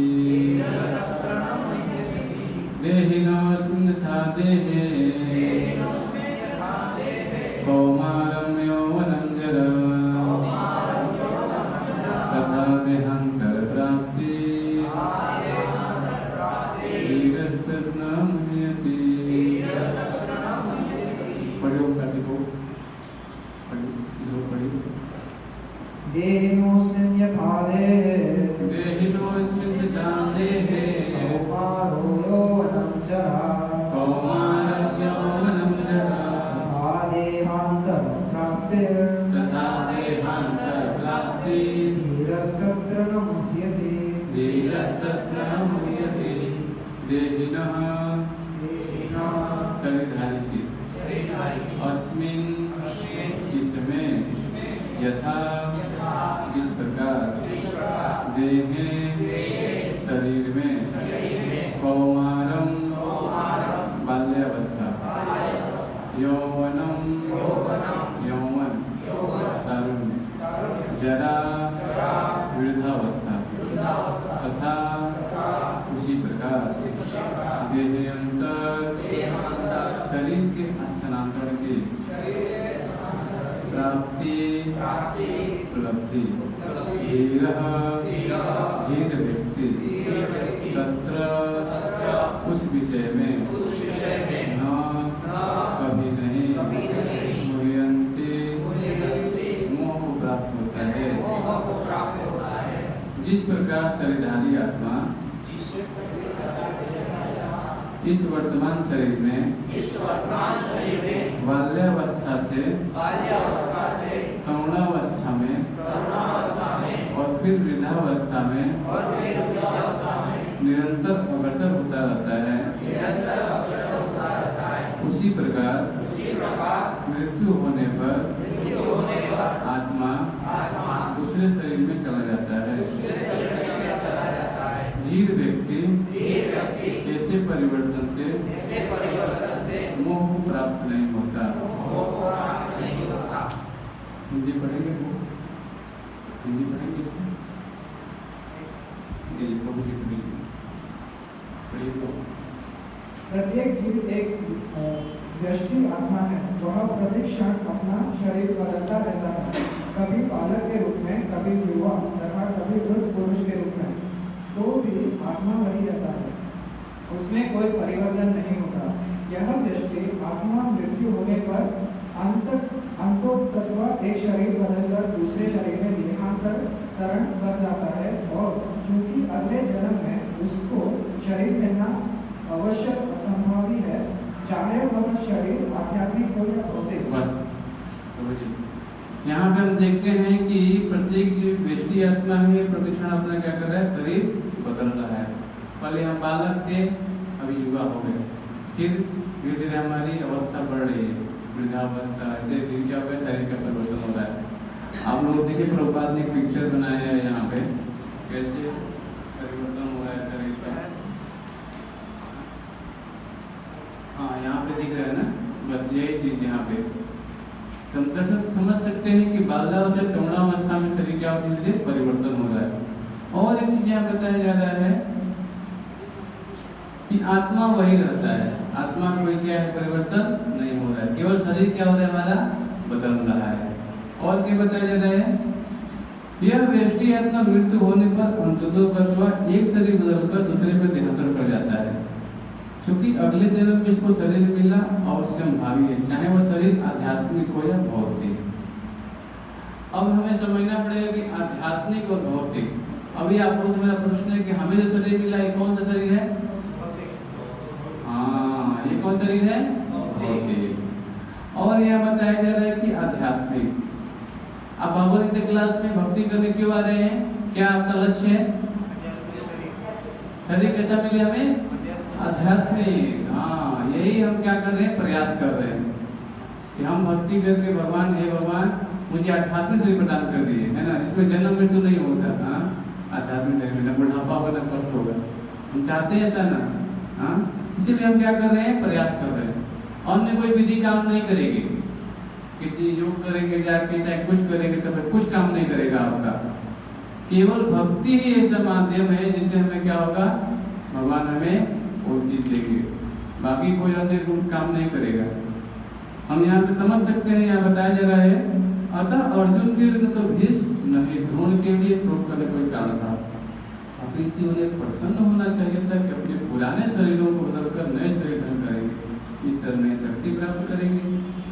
देहिनोऽस्मि तथा देहे कौमारं यौवनं जरा तथा देहान्तरप्राप्ति धीरस्तन्न मुह्यति। पढ़ो प्रतिको पढ़ो। देहिनोऽस्मिन् यथा देहे देहिनोऽस्मिन् तथा देहे कौमारो यौवनं जरा कौमारं यौवनं जरा तथा देहान्तरप्राप्तिर् धीरस्तत्र न मुह्यते। देहिनः शरीरधारी की अस्मिन् इसमें यथा जिस प्रकार देहे शरीर में कौमारम बाल्यावस्था यौवनम यौवन तारुण्य जरा वृद्धावस्था तथा उसी प्रकार देहांतर शरीर के स्थानांतरण की प्राप्ति उपलब्धि धीर व्यक्ति तत्र उस विषय में न कभी नहीं मुह्यन्ते मोह को प्राप्त होता है। जिस प्रकार शरीरधारी आत्मा इस वर्तमान शरीर में बाल्यावस्था से तरुणावस्था में और फिर वृद्धावस्था में निरंतर अग्रसर होता रहता है, उसी प्रकार मृत्यु होने पर आत्मा दूसरे शरीर में चला जाता है। धीर व्यक्ति ऐसे परिवर्तन से मोह को प्राप्त नहीं होता। हिंदी पढ़ेंगे वो? हिंदी पढ़ेंगे इसमें? प्रत्येक जीव एक व्यष्टि आत्मा है। वह प्रतिक्षण अपना शरीर बदलता रहता है, कभी बालक के रूप में, कभी युवा तथा कभी वृद्ध पुरुष के रूप में। तो भी आत्मा वही रहता है, उसमें कोई परिवर्तन नहीं होता। यह व्यष्टि आत्मा मृत्यु होने पर अंतोतत्व एक शरीर बदलकर दूसरे शरीर में देहांतरण कर जाता है और चूंकि अगले जन्म में उसको शरीर मिलना अवश्य असंभवी है, चाहे वह शरीर आध्यात्मिक हो या भौतिक। बस यहाँ पे हम देखते हैं कि प्रत्येक जो व्यष्टि आत्मा है प्रतिक्षण अपना क्या कर रहा है, शरीर बदल रहा है। पहले हम बालक थे, अभी युवा हो गए, फिर धीरे धीरे हमारी अवस्था बढ़ रही है, वृद्धावस्था, ऐसे फिर क्या हो गया, शरीर का परिवर्तन हो रहा है। आप लोग देखिए प्रभुपाद ने एक पिक्चर बनाया है यहाँ पे, कैसे परिवर्तन हो रहा है शरीर का। हाँ यहाँ पे दिख रहा है ना, बस यही चीज यहाँ पे हम समझ सकते हैं कि बाल्यावस्था से प्रौढ़ावस्था में शरीर क्या धीरे धीरे परिवर्तन हो रहा है। और एक चीज यहाँ बताया जा रहा है कि आत्मा वही रहता है, आत्मा कोई क्या है परिवर्तन नहीं हो रहा है, केवल शरीर क्या हो रहा है हमारा बदल रहा है। और क्या बताया जा रहा है, यह व्यष्टि आत्मा मृत्यु होने पर अंततोगत्वा एक शरीर बदलकर दूसरे में देहांतर कर जाता है, क्योंकि अगले जन्म में इसको शरीर मिलना अवश्य भावी है, चाहे वह शरीर आध्यात्मिक हो या भौतिक। अब हमें समझना पड़ेगा कि आध्यात्मिक और भौतिक, अभी आपको से मेरा प्रश्न है कि हमें जो शरीर मिला ये कौन सा शरीर है? हाँ, ये कौन शरीर है? भौतिक। और यह बताया जा रहा है कि आध्यात्मिक। आप भगवत गीता क्लास में भक्ति करने क्यों आ रहे हैं? क्या आपका लक्ष्य है? शरीर कैसा मिले हमें? आध्यात्मिक। हाँ, यही हम क्या कर रहे हैं, प्रयास कर रहे हैं कि हम भक्ति करके भगवान, हे भगवान मुझे आध्यात्मिक शरीर प्रदान कर दिए, है ना, इसमें जन्म मृत्यु नहीं होगा। हाँ, आध्यात्मिक शरीर में ना बुढ़ापा होगा ना कष्ट होगा, हम चाहते हैं ऐसा ना। हाँ, इसीलिए हम क्या कर रहे हैं, प्रयास कर रहे हैं। अन्य कोई विधि काम नहीं करेगी, किसी योग करेंगे जाके चाहे कुछ करेंगे तो फिर कुछ काम नहीं करेगा आपका। केवल भक्ति ही ऐसा माध्यम है जिससे हमें क्या होगा, भगवान हमें वो चीज देंगे, बाकी कोई अन्य काम नहीं करेगा। हम यहाँ पे समझ सकते हैं, यहाँ बताया जा रहा है, अतः अर्जुन के लिए तो भीष्म नहीं द्रोण के लिए शोक करने कोई कारण था, अपितु उन्हें प्रसन्न होना चाहिए था कि अपने पुराने शरीरों को बदलकर नए शरीर धारण करेंगे, इस तरह नई शक्ति प्राप्त करेंगे।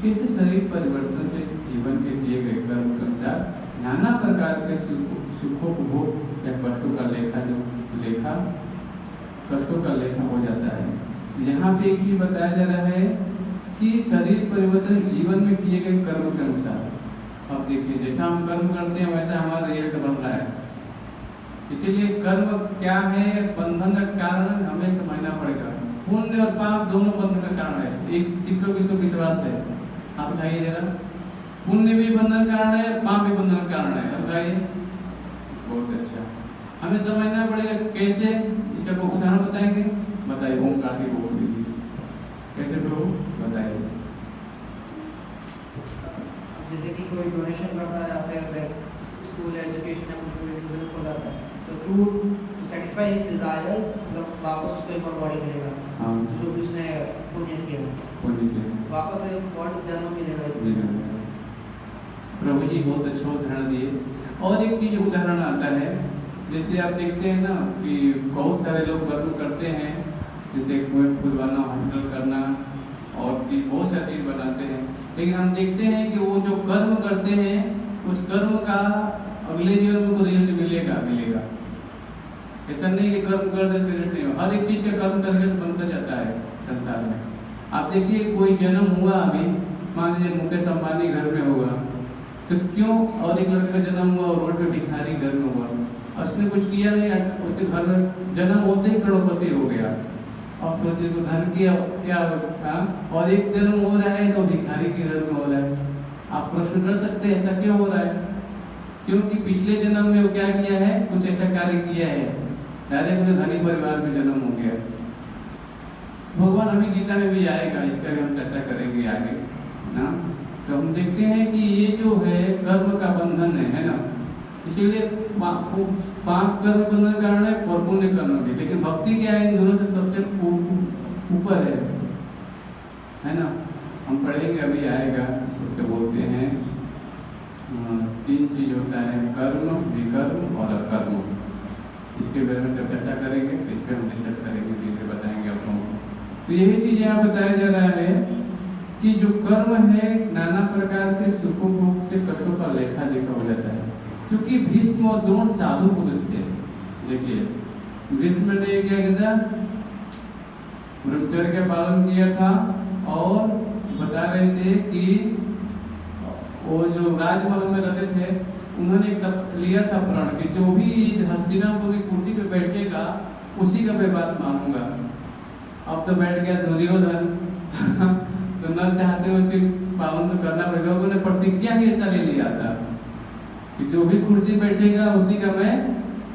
इस शरीर परिवर्तन से जीवन के दिए गए कर्म के अनुसार नाना प्रकार के सुखों को भोग या कष्टों का लेखा हो जाता है। यहाँ पे एक ही बताया जा रहा है कि शरीर परिवर्तन जीवन में किए गए कर्म के अनुसार। अब देखिए जैसा हम कर्म करते हैं वैसा हमारा रिजल्ट बन रहा है, इसीलिए कर्म क्या है, बंधन का कारण हमें समझना पड़ेगा। पुण्य और पाप दोनों बंधन का कारण है। एक किसको किसको विश्वास है, आप बताइए जरा। पुण्य भी बंधन कारण है, पाप भी बंधन कारण है, बताइए। बहुत अच्छा, हमें समझना पड़ेगा कैसे, इसका कोई उदाहरण बताएंगे? बताइए, ओम कार्तिक बोल दीजिए, कैसे प्रभु बताइए। जैसे कि कोई डोनेशन करता है या फिर स्कूल एजुकेशन या कुछ खोलाता है तो टू सेटिस्फाई हिज डिजायर्स, मतलब वापस उसको एक और बॉडी मिलेगा। हाँ, जो भी उसने पुण्य किया वापस एक बॉडी जन्म मिलेगा इसमें। प्रभु जी बहुत अच्छा उदाहरण दिए। और एक चीज उदाहरण आता है, जैसे आप देखते हैं ना कि बहुत सारे लोग कर्म करते हैं, जैसे कुएं खुदवाना, हॉस्पिटल करना और भी बहुत सारी चीज बनाते हैं, लेकिन हम देखते हैं कि वो जो कर्म करते हैं उस कर्म का अगले जीवन को रिजल्ट मिलेगा। ऐसा नहीं कि कर्म कर दे रिजल्ट नहीं, हर एक चीज का कर्म का रिजल्ट बनता जाता है संसार में। आप देखिए कोई जन्म हुआ, अभी मान लीजिए मुकेश अंबानी घर में हुआ, तो क्यों? और एक लड़के का जन्म हुआ और रोड पे भिखारी घर में हुआ, उसने कुछ किया नहीं, उसके घर में जन्म होते ही करोड़पति हो गया। अब सोचिए तो धन किया क्या था, और एक जन्म हो रहा है तो भिखारी के घर में हो रहा है। आप प्रश्न कर सकते हैं ऐसा क्यों हो रहा है? क्योंकि पिछले जन्म में वो क्या किया है, कुछ ऐसा कार्य किया है, डायरेक्ट धनी परिवार में जन्म हो गया। भगवान अभी गीता में भी आएगा, इसका भी हम चर्चा करेंगे आगे ना। तो हम देखते हैं कि ये जो है कर्म का बंधन है ना, इसीलिए पाप कर्म बंधन कारण है और पुण्य कर्म भी, लेकिन भक्ति क्या है, इन दोनों से सबसे ऊपर है ना। हम पढ़ेंगे, अभी आएगा, उसको बोलते हैं 3 चीज होता है, कर्म, विकर्म और अकर्म। इसके बारे में जब चर्चा करेंगे तो इस पर हम डिस्कस करेंगे, धीरे बताएंगे आप लोगों को। तो यही चीज यहाँ बताया जा रहा है कि जो कर्म है नाना प्रकार के सुखों भोग से कष्टों का लेखा जोखा हो जाता है। क्योंकि भीष्म और द्रोण साधु पुरुष थे। देखिए भीष्म ने क्या किया था, ब्रह्मचर्य का पालन किया था और बता रहे थे कि वो जो राजमहल में रहते थे, उन्होंने एक लिया था प्रण कि जो भी हस्तिनापुर की कुर्सी पे बैठेगा उसी का मैं बात मानूंगा। अब तो बैठ गया दुर्योधन तो न चाहते उसकी पालन तो करना पड़ेगा। उन्होंने प्रतिज्ञा ही ऐसा ले लिया था कि जो भी कुर्सी बैठेगा उसी का मैं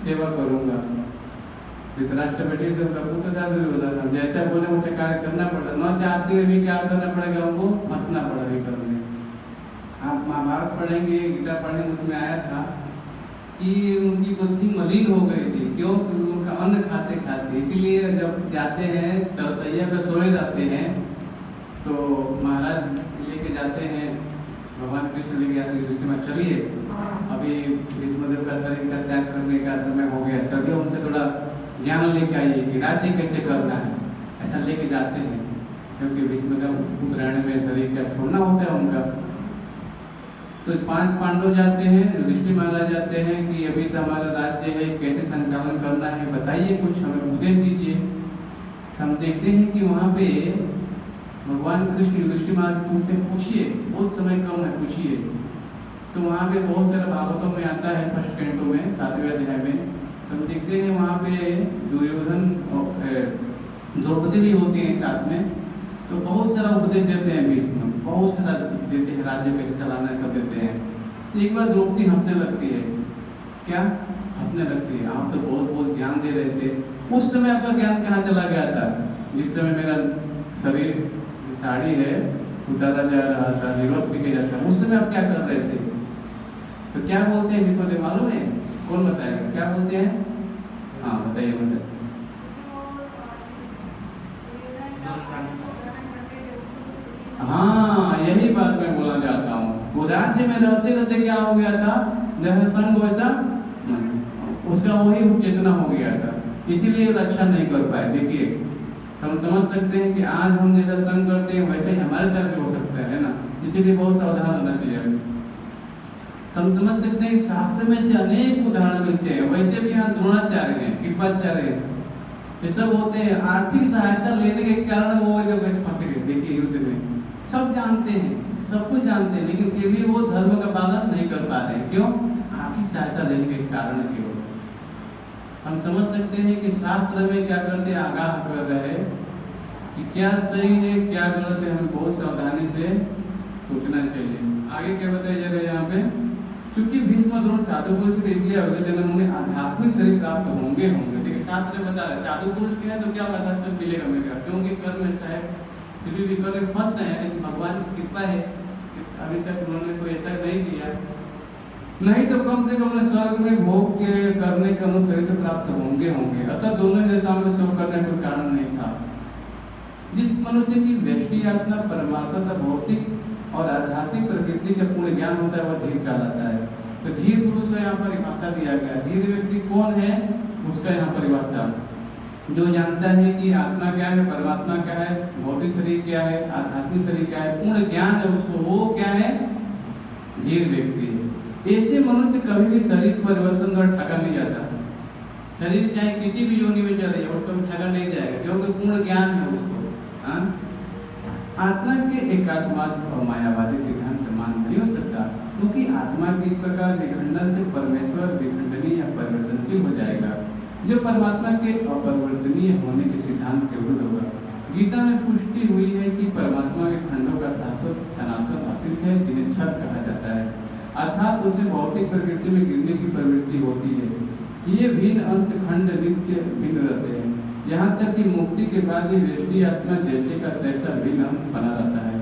सेवा करूंगा। धृतराष्ट्र बैठे थे, उनका पुत्र था दुर्योधन, जैसा बोले वैसे कार्य करना पड़ता, न चाहते हुए भी क्या करना पड़ेगा, उनको फंसना पड़ा भी करने। आप महाभारत पढ़ेंगे, गीता पढ़ेंगे, उसमें आया था कि उनकी बुद्धि मलिन हो गई थी। क्यों? क्योंकि उनका अन्न खाते खाते, इसीलिए जब जाते हैं चरसैया पे सोए जाते हैं तो महाराज लेके जाते हैं, भगवान कृष्ण लेके जाते हैं युधिष्ठिर, चलिए अभी भीष्मदेव का शरीर का त्याग करने का समय हो गया, चलिए उनसे थोड़ा ज्ञान लेके आइए कि राज्य कैसे करना है। ऐसा लेके जाते हैं क्योंकि भीष्मदेव पुत्रायण में शरीर का छोड़ना होता है उनका। तो 5 पांडव जाते हैं, युधिष्ठिर महाराज जाते हैं कि अभी तो हमारा राज्य है, कैसे संचालन करना है, बताइए, कुछ हमें उपदेश दीजिए। हम देखते हैं कि वहाँ पे भगवान कृष्ण युधिष्ठिर महाराज पूछते हैं, पूछिए, बहुत समय कम है, पूछिए। तो वहाँ पे बहुत सारा भागवतों में आता है, फर्स्ट कैंटो में 7वें अध्याय में, तो हम देखते हैं वहाँ पे दुर्योधन द्रौपदी भी होती है साथ में, तो बहुत सारा उपदेश देते हैं भीष्म, बहुत सारा देते हैं, राज्य कैसे चलाना है सब देते हैं। तो एक बार द्रौपदी हंसने लगती है। क्या? हंसने लगती है, आप तो बहुत बहुत ज्ञान दे रहे थे, उस समय आपका ज्ञान कहाँ चला गया था? जिस समय मेरा शरीर साड़ी है उतारा जा रहा था, निरोस्त किया जाता, उस समय आप क्या कर रहे थे? तो क्या बोलते हैं भीष्मदेव, मालूम है? कौन बताएगा? क्या बोलते हैं? हाँ बताइए, बताइए। हाँ, यही बात मैं बोलना चाहता हूँ। वो राज्य में रहते रहते क्या हो गया था, जैसा संग वैसा उसका वही चेतना हो गया था, इसीलिए रक्षा नहीं कर पाए। देखिए, हम समझ सकते हैं कि आज हम जैसा संग करते हैं वैसे ही हमारे साथ भी हो सकता है ना, इसीलिए बहुत सावधान रहना चाहिए। हम समझ सकते हैं कि शास्त्र में से अनेक उदाहरण मिलते हैं। वैसे भी यहाँ द्रोणाचार्य हैं, कृपाचार्य हैं, ये सब होते हैं। आर्थिक सहायता लेने के कारण वो इधर कैसे फंसे गए, देखिए युद्ध में सब जानते हैं, सब कुछ जानते हैं, लेकिन फिर भी वो धर्म का पालन नहीं कर पा रहे। क्यों? आर्थिक सहायता लेने के कारण केवल। हम समझ सकते हैं कि शास्त्र में क्या करते हैं, आगाह कर रहे हैं कि क्या सही है क्या गलत है, हमें बहुत सावधानी से सोचना चाहिए। आगे क्या बताया जा रहा है यहाँ पे, चूंकि भीष्म द्रोण साधु पुरुष के इसलिए अगले जन्म उन्हें आध्यात्मिक शरीर प्राप्त होंगे। देखिए शास्त्र में बता रहे साधु पुरुष के हैं तो क्या दर्शन मिलेगा मिलेगा, क्योंकि कर्म ऐसा है, फिर भी कर्म में फंस रहे हैं, लेकिन भगवान की कृपा है अभी तक उन्होंने कोई ऐसा नहीं किया, नहीं तो कम से कम स्वर्ग में भोग के करने के अनुसार तो प्राप्त होंगे। अतः दोनों ही दशाओं में शोक करने का कारण नहीं था। जिस मनुष्य की व्यष्टि आत्मा परमात्मा का भौतिक और आध्यात्मिक प्रकृति का पूर्ण ज्ञान होता है वह धीर कहलाता है। तो धीर पुरुष का यहाँ परिभाषा दिया गया। धीर व्यक्ति कौन है, उसका यहाँ परिभाषा, जो जानता है कि आत्मा क्या है, परमात्मा क्या है, भौतिक शरीर क्या है, आध्यात्मिक शरीर क्या है, पूर्ण ज्ञान है उसको, वो क्या है, धीर व्यक्ति। ऐसे मनुष्य कभी भी शरीर परिवर्तन द्वारा ठगा नहीं जाता। शरीर चाहे किसी भी योनि में चले जाए उसको ठगा नहीं जाएगा, क्योंकि पूर्ण ज्ञान है उसको। आत्मा के एकात्मवाद और मायावादी सिद्धांत मान नहीं हो सकता, क्योंकि आत्मा के इस प्रकार विखंडन से परमेश्वर विखंडनीय या परिवर्तनशील हो जाएगा, जो परमात्मा के अपरिवर्तनीय होने के सिद्धांत के विरुद्ध होगा। गीता में पुष्टि हुई है कि परमात्मा के खंडों का शाश्वत सनातन अस्तित्व है, जिन्हें क्षर कहा जाता है, अर्थात उसे भौतिक प्रकृति में गिरने की प्रवृत्ति होती है। ये भिन्न अंश खंड नित्य भिन्न रहते हैं, यहाँ तक कि मुक्ति के बाद ही व्यष्टि आत्मा जैसे का तैसा भिन्न अंश बना रहता है,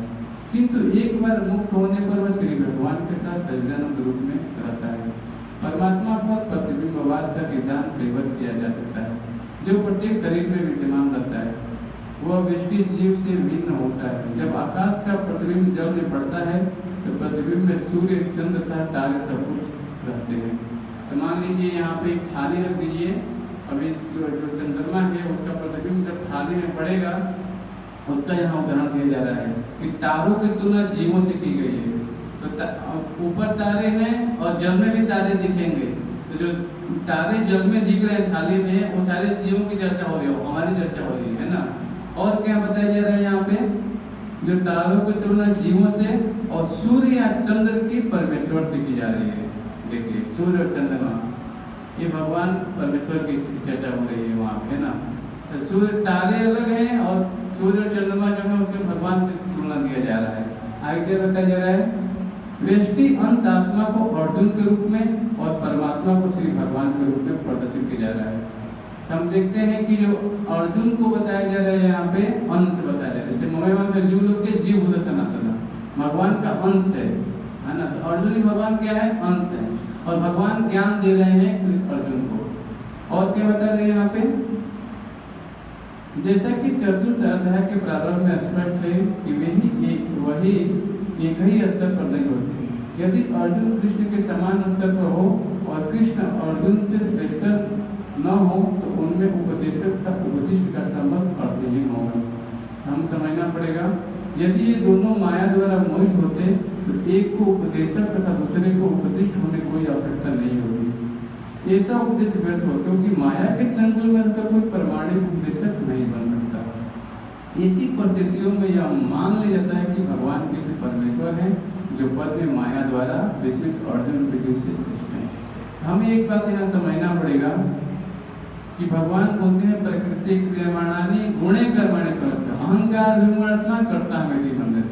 किंतु एक बार मुक्त होने पर वह श्री भगवान के साथ सच्चिदानंद रूप में रहता है। परमात्मा पर प्रतिबिंबवाद का सिद्धांत प्रकट किया जा सकता है, जो प्रत्येक शरीर में विद्यमान रहता है, वह व्यष्टि जीव से भिन्न होता है। जब आकाश का प्रतिबिंब जल में पड़ता है तो प्रतिबिंब में सूर्य, चंद्र तथा तारे सब कुछ रहते हैं। तो मान लीजिए यहाँ पे एक थाली रख दीजिए, अभी जो चंद्रमा है उसका प्रतिबिंब जब थाली में पड़ेगा, उसका यहाँ उदाहरण दिया जा रहा है कि तारों की तुलना जीवों से की गई है। तो ऊपर तारे हैं और जल में भी तारे दिखेंगे, तो जो तारे जल में दिख रहे हैं थाली में, वो सारे जीवों की चर्चा हो रही है, हमारी चर्चा हो रही है ना। और क्या बताया जा रहा है यहाँ पे जो तारों की तुलना जीवों से और सूर्य या चंद्र की परमेश्वर से की जा रही है। देखिए सूर्य और चंद्रमा, ये भगवान परमेश्वर की चर्चा हो रही है वहाँ पे, है ना। तो सूर्य तारे अलग हैं और सूर्य और चंद्रमा जो है उसके भगवान से तुलना दिया जा रहा है। आगे क्या बताया जा रहा है, व्यष्टि अंश आत्मा को अर्जुन के रूप में और परमात्मा को श्री भगवान के रूप में प्रदर्शित किया जा रहा है। हम देखते हैं कि जो अर्जुन को बताया जा रहा है यहाँ पे अंश बताया जा रहा है, जैसे ममैवान का जीव लोग के जीव होता सनातन भगवान का अंश है ना। तो अर्जुन ही भगवान क्या है, अंश है, और भगवान ज्ञान दे रहे हैं अर्जुन को। और क्या बता रहे हैं यहाँ पे, जैसा कि चतुर्थ अध्याय के प्रारंभ में स्पष्ट है कि वही एक ही स्तर पर नहीं होते। यदि अर्जुन कृष्ण के समान स्तर पर हो और कृष्ण अर्जुन से श्रेष्ठ न हो तो उनमें उपदेशक तथा उपदिष्ट का संबंध अर्थहीन होगा। हम समझना पड़ेगा, यदि ये दोनों माया द्वारा मोहित होते तो एक को उपदेशक तथा दूसरे को उपदिष्ट होने की कोई आवश्यकता नहीं होती। ऐसा उपदेश व्यर्थ हो, क्योंकि माया के चंगुल में रहकर कोई प्रमाणिक उपदेशक नहीं बन सकता। इसी परिस्थितियों में यह मान लिया जाता है कि भगवान किसी परमेश्वर हैं जो पद में माया द्वारा विस्मित अर्जुन पृथ्वी से श्रेष्ठ है। हमें एक बात यहाँ समझना पड़ेगा कि भगवान बोलते हैं प्रकृति क्रियमाणानि गुणे कर्माणि सर्वस्य अहंकार विमूढ़ता करता है मेरी मंदिर।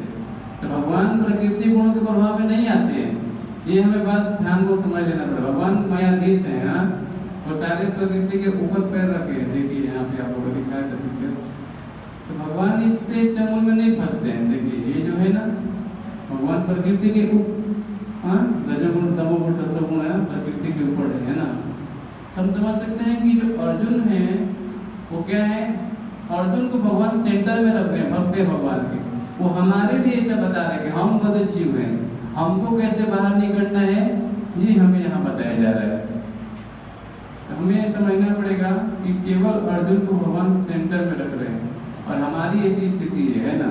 तो भगवान प्रकृति गुणों के प्रभाव में नहीं आते हैं, ये हमें बात ध्यान को समझ लेना पड़ेगा। भगवान मायाधीश है ना, वो सारे प्रकृति के ऊपर पैर रखे हैं। देखिए यहाँ पे आप लोगों को दिखाया था पिक्चर, तो भगवान इस पे चंगुल में नहीं फंसते हैं। देखिए ये जो है ना, भगवान प्रकृति के रजोगुण तमोगुण सत्वगुण है प्रकृति के ऊपर है ना। हम समझ सकते हैं कि जो अर्जुन है वो क्या है, अर्जुन को भगवान सेंटर में रख रहे हैं, भक्त है भगवान के। वो हमारे लिए ऐसा बता रहे हैं कि हम बद्ध जीव हैं, हमको कैसे बाहर निकलना है ये हमें यहाँ बताया जा रहा है। तो हमें समझना पड़ेगा कि केवल अर्जुन को भगवान सेंटर में रख रहे हैं और हमारी ऐसी स्थिति है ना।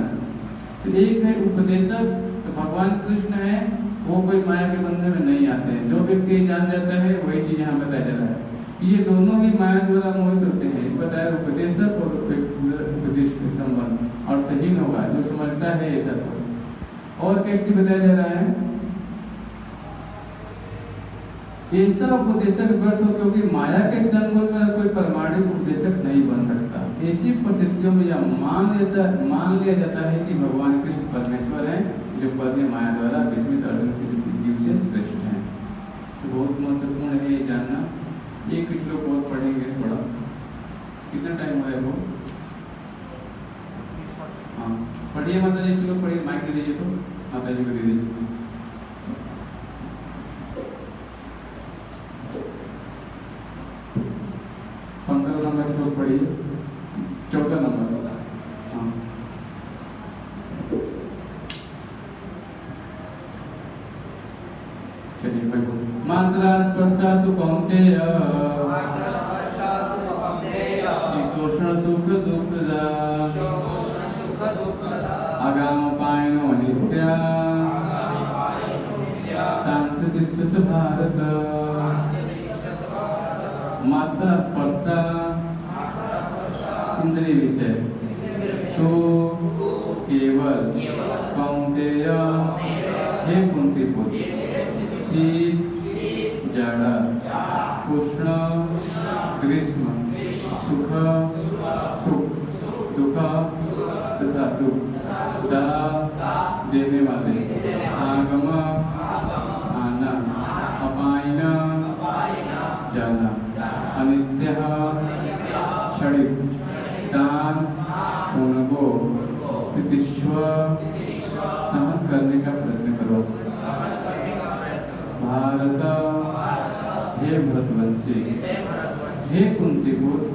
तो एक है उपदेशक, तो भगवान कृष्ण है, वो कोई माया के बंधन में नहीं आते हैं। जो व्यक्ति जान जाता है वही चीज यहाँ बताया जा रहा है। ये दोनों ही माया द्वारा मोहित होते हैं। बताया उपदेशक और उपदेश के संबंध अर्थहीन होगा जो समझता है ऐसा। तो और क्या बताया जा रहा है, ऐसा उपदेशक व्यर्थ हो क्योंकि माया के चंगुल में कोई प्रमाणिक उपदेशक नहीं बन सकता। ऐसी परिस्थितियों में यह मान लिया जाता है कि भगवान कृष्ण परमेश्वर हैं जो पद में माया द्वारा विस्मित अर्जुन के जीव से श्रेष्ठ हैं। तो बहुत महत्वपूर्ण है ये जानना। एक श्लोक और पढ़ेंगे थोड़ा, कितना टाइम हो वो? हाँ पढ़िए माता जी, श्लोक पढ़िए, माइक दे दीजिए तो माता जी को दे दीजिए। श्लोक पढ़िए, 14 नंबर। हाँ चलिए भाई। मात्रा स्पर्शातु कौन्तेय शीतोष्ण सुख दुःखदा आगामपायनो नित्या तांत्रिकस्य भारत। मात्रा स्पर्शा इंद्रिय विषय, तो केवल कौन्तेय हे कुंती पुत्र, शीत जड़ उष्ण ग्रीष्म सुख दुख तथा दुख देने वाले आगम आना अपायन जाना अनित्य क्षणिक दान उनको प्रतिश्व सहन करने का प्रयत्न करो। भारत हे भरतवंशी, हे कुंती पुत्र,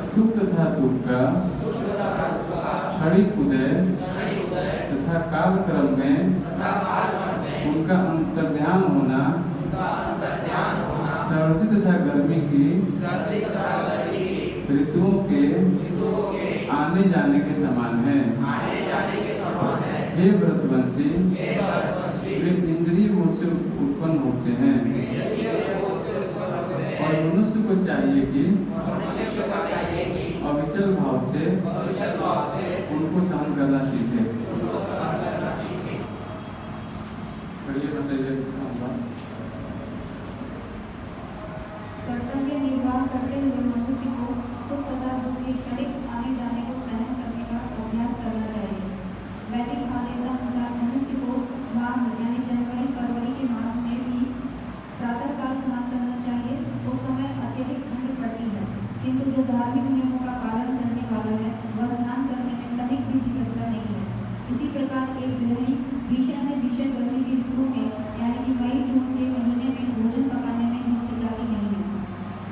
सुख तथा दुख का क्षणिक उदय तथा कालक्रम में उनका अंतर्ध्यान होना सर्दी तथा गर्मी की ऋतुओं के आने जाने के समान है। हे भरतवंशी, वे इंद्रिय से उत्पन्न होते हैं और मनुष्य को चाहिए कि अविचल भाव से उनको को सहन करना सीखे। पढ़िए बताइए इसका अनुवाद। कर्तव्य निर्वाह करते हुए मनुष्य को सुख तथा दुख के क्षणिक आने जाने को सहन करने का अभ्यास करना चाहिए। वैदिक आदेशानुसार मनुष्य को माघ यानी जनवरी फरवरी के मास में भी प्रातःकाल स्नान करना चाहिए। उस समय अत्यधिक ठंड पड़ती है, किंतु जो धार्मिक नियमों का पालन करने वाला है वह स्नान करने में तनिक भी झिझकता नहीं है। इसी प्रकार एक गृहिणी भीषण से भीषण गर्मी की ऋतु में यानी कि मई जून के महीने में भोजन पकाने में हिचकिचाती नहीं है।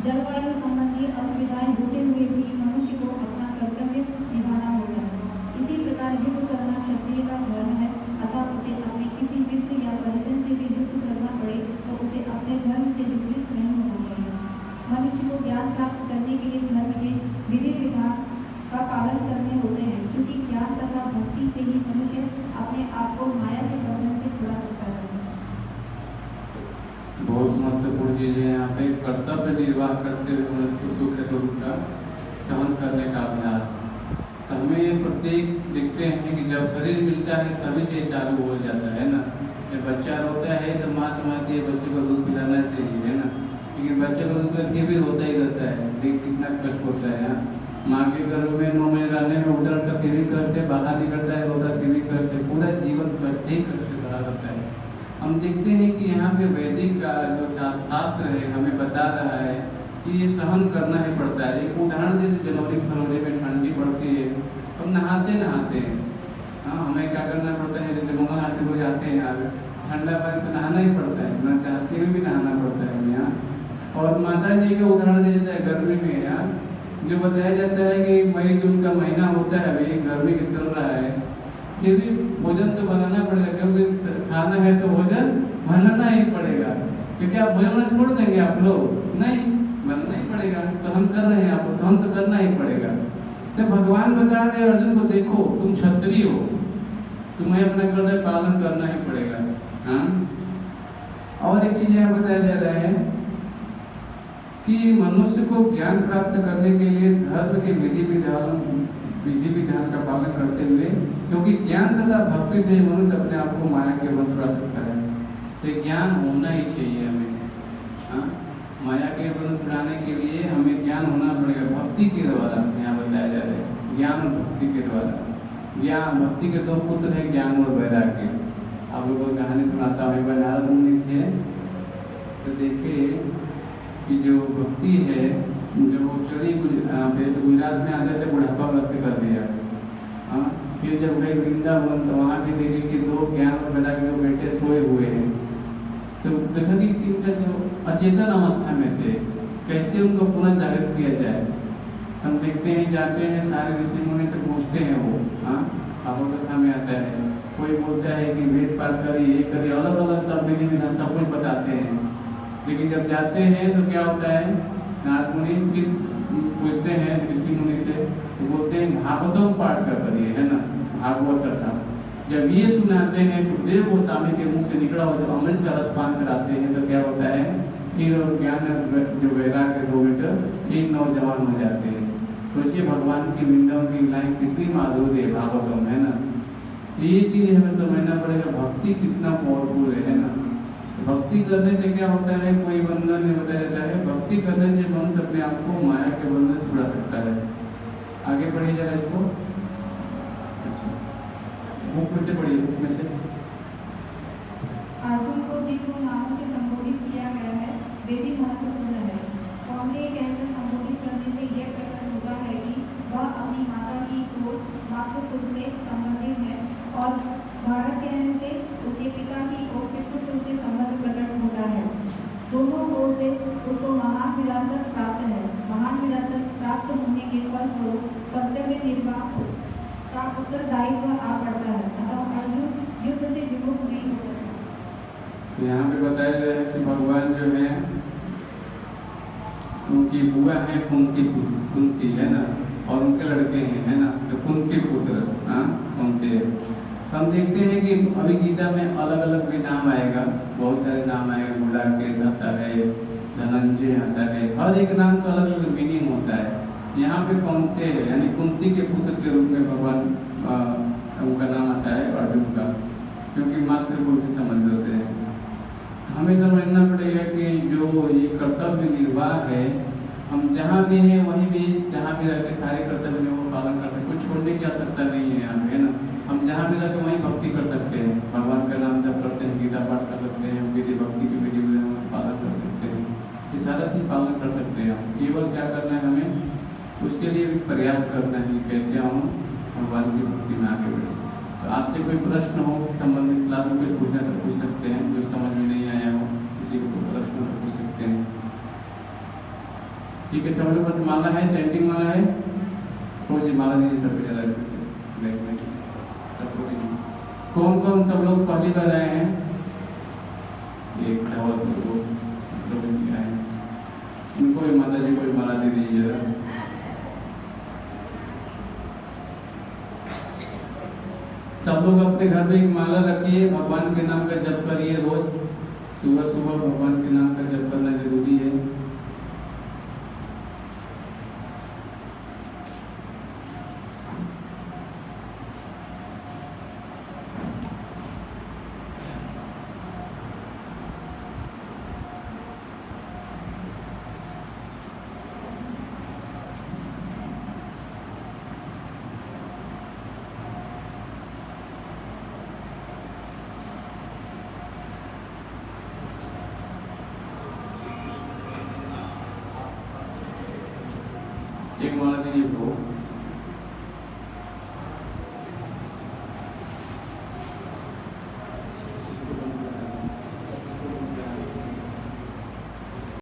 जलवायु संबंधी असुविधाएं होते हुए भी मनुष्य को अपना कर्तव्य निभाना होता है। इसी प्रकार युद्ध करना क्षत्रिय का धर्म है, अतः उसे अपने किसी मित्र या परिजन से भी युद्ध करना पड़े तो उसे अपने धर्म से विचलित नहीं होना चाहिए। मनुष्य को ज्ञान प्राप्त करने के लिए धर्म के विधि विधान का पालन करने होते हैं, क्योंकि ज्ञान तथा भक्ति से ही मनुष्य अपने आप को माया के बंधन से छुड़ा सकता है। बहुत महत्वपूर्ण चीज है यहाँ पे, कर्तव्य निर्वाह करते हुए मनुष्य को सुख दुख का सहन करने का अभ्यास। तो हमें ये प्रत्येक देखते हैं कि जब शरीर मिलता है तभी से चालू हो जाता है ना। जब बच्चा रोता है तो माँ समझती है बच्चे को दूध पिलाना चाहिए, है ना। लेकिन बच्चे को दूध फिर भी रोता ही रहता है, देख कितना कष्ट होता है। माँ के गर्भ में 9 महीने रहने में उधर का फिर भी कष्ट है, बाहर निकलता है रोता फिर भी कष्ट है, पूरा जीवन कष्ट ही कष्ट रहा रहता है। हम देखते हैं कि यहाँ पे वैदिक का जो शास्त्र है हमें बता रहा है कि ये सहन करना ही पड़ता है। एक उदाहरण जैसे जनवरी फरवरी में ठंडी पड़ती है, हम नहाते हैं। हाँ, हमें क्या करना पड़ता है, जैसे मंगल आरती को जाते हैं यार, ठंडा पानी से नहाना ही पड़ता है, ना चाहते हुए भी नहाना पड़ता है हमें यहाँ। और माता जी का उदाहरण दिया जाता है गर्मी में यार, जो बताया जाता है कि मई जून का महीना होता है, अभी गर्मी के चल रहा है, फिर भी भोजन तो बनाना पड़ेगा, क्योंकि खाना है तो भोजन बनाना ही पड़ेगा। क्योंकि आप भोजन छोड़ देंगे आप लोग, नहीं, बनना ही पड़ेगा। सहन कर रहे हैं आपको, सहन तो करना ही पड़ेगा। तो भगवान बता रहे अर्जुन को, देखो तुम क्षत्रिय हो, तुम्हें अपना कर्तव्य पालन करना ही पड़ेगा। हाँ, और एक चीज यहाँ बताया जा रहा है कि मनुष्य को ज्ञान प्राप्त करने के लिए धर्म के विधि विधान का पालन करते हुए, क्योंकि ज्ञान तथा भक्ति से मनुष्य अपने आप को माया के बंध छुड़ा सकता है। तो ज्ञान होना ही चाहिए हमें। हाँ, माया के बंध छुड़ाने के लिए हमें ज्ञान होना पड़ेगा, भक्ति के द्वारा। यहाँ बताया जा रहा है ज्ञान और भक्ति के द्वारा। ज्ञान भक्ति के 2 पुत्र हैं, ज्ञान और वैराग्य। आप लोगों को कहानी सुनाता हूँ। एक बार नारद मुनि थे, तो देखे कि जो भक्ति है, जो चली गुजरात में आते थे, बुढ़ापा व्यक्त कर दिया। हाँ, फिर जब गए वृंदावन तो वहाँ भी देखे कि 2 ज्ञान और वैराग्य के बेटे सोए हुए हैं। तो देखा कि इनका जो अचेतन अवस्था में थे, कैसे उनको पुनः जागृत किया जाए। हम देखते हैं, जाते हैं, सारे ऋषि मुनि से पूछते हैं वो। हाँ, आपको कथा में आता है, कोई बोलता है कि वेद पाठ करिए, ये करिए, अलग अलग सब विधि विधान सब कुछ बताते हैं। लेकिन जब जाते हैं तो क्या होता है, नारद मुनि फिर पूछते हैं ऋषि मुनि से, तो बोलते हैं भागवतम पाठ का करिए, है ना, भागवत कथा। जब ये सुनाते हैं, सुखदेव गोस्वामी के मुख से निकला हुआ जब अमृत का रस पान कराते हैं, तो क्या होता है, फिर ज्ञान जो वैराग्य 2 बेटे फिर नौजवान हो जाते हैं। सोचिए भगवान की वृंदावन की लाइन कितनी माधुर्य है भागवतम, है ना। ये चीज़ हमें समझना पड़ेगा, भक्ति कितना पावरफुल है ना। भक्ति करने से क्या होता है, कोई बंधन नहीं बताया जाता है। भक्ति करने से मनुष्य अपने आप को माया के बंधन से छुड़ा सकता है। आगे पढ़िए जरा इसको। अच्छा, बुक में से पढ़िए, बुक में से। अर्जुन को जिन 2 नामों से संबोधित किया गया है वे भी महत्वपूर्ण है। कौन्तेय कहकर संबोधित करने से यह प्रकट होता है कि वह अपनी माता की ओर मातृकुल से संबंधित है, और भारत कहने से उसके पिता की ओर पितृकुल से संबंध प्रकट होता है। दोनों ओर से उसको महान विरासत प्राप्त है। महान विरासत प्राप्त होने के फलस्वरूप कर्तव्य निर्वाह का उत्तरदायित्व आ पड़ता है, अतः अर्जुन युद्ध से विमुख नहीं हो सकता। यहाँ पे बताया गया है कि भगवान जो है, उनकी बुआ है कुंती, है ना, और उनके लड़के हैं, है ना, तो कुंती पुत्र, हाँ, कुंती। हम देखते हैं कि अभी गीता में अलग अलग भी नाम आएगा, बहुत सारे नाम आएगा, गुडाकेश आता है, धनंजय आता है, हर एक नाम का अलग अलग मीनिंग होता है। यहाँ पे कौन्तेय है, यानी कुंती के पुत्र के रूप में भगवान उनका नाम आता है अर्जुन का, क्योंकि मातृकुल से संबंधित होते हैं। हमें समझना पड़ेगा कि जो ये कर्तव्य निर्वाह है, हम जहाँ भी हैं वहीं भी, जहाँ भी रह के सारे कर्तव्य को पालन कर सकते, कुछ छोड़ने की आवश्यकता नहीं है यहाँ पे, है ना। हम जहाँ भी रह के वहीं भक्ति कर सकते हैं, भगवान का नाम जप करते हैं, गीता पाठ कर सकते हैं, विधि भक्ति की विधि विधान पालन कर सकते हैं, ये सारा चीज़ पालन कर सकते हैं। हम केवल क्या करना है, हमें उसके लिए भी प्रयास करना है कि कैसे हम भगवान की भक्ति में आगे बढ़े। तो आज से कोई प्रश्न हो संबंधित क्लास में कोई पूछना तो पूछ सकते हैं, जो समझ में नहीं आया हो किसी को कोई प्रश्न तो पूछ सकते हैं। ठीक है, सब लोग बस माला है, चैंटिंग माला है, रोज माला दीजिए सबको ज़्यादा बैग में सबको दीजिए। कौन कौन सब लोग पहली बार आए हैं? एक दावत को आए हैं, उनको भी माता जी को भी माला दे दीजिए जरा। सब लोग अपने घर में एक माला रखिए, भगवान के नाम का जप करिए रोज, सुबह सुबह भगवान के नाम का जप करना जरूरी है। एक माला दीजिए को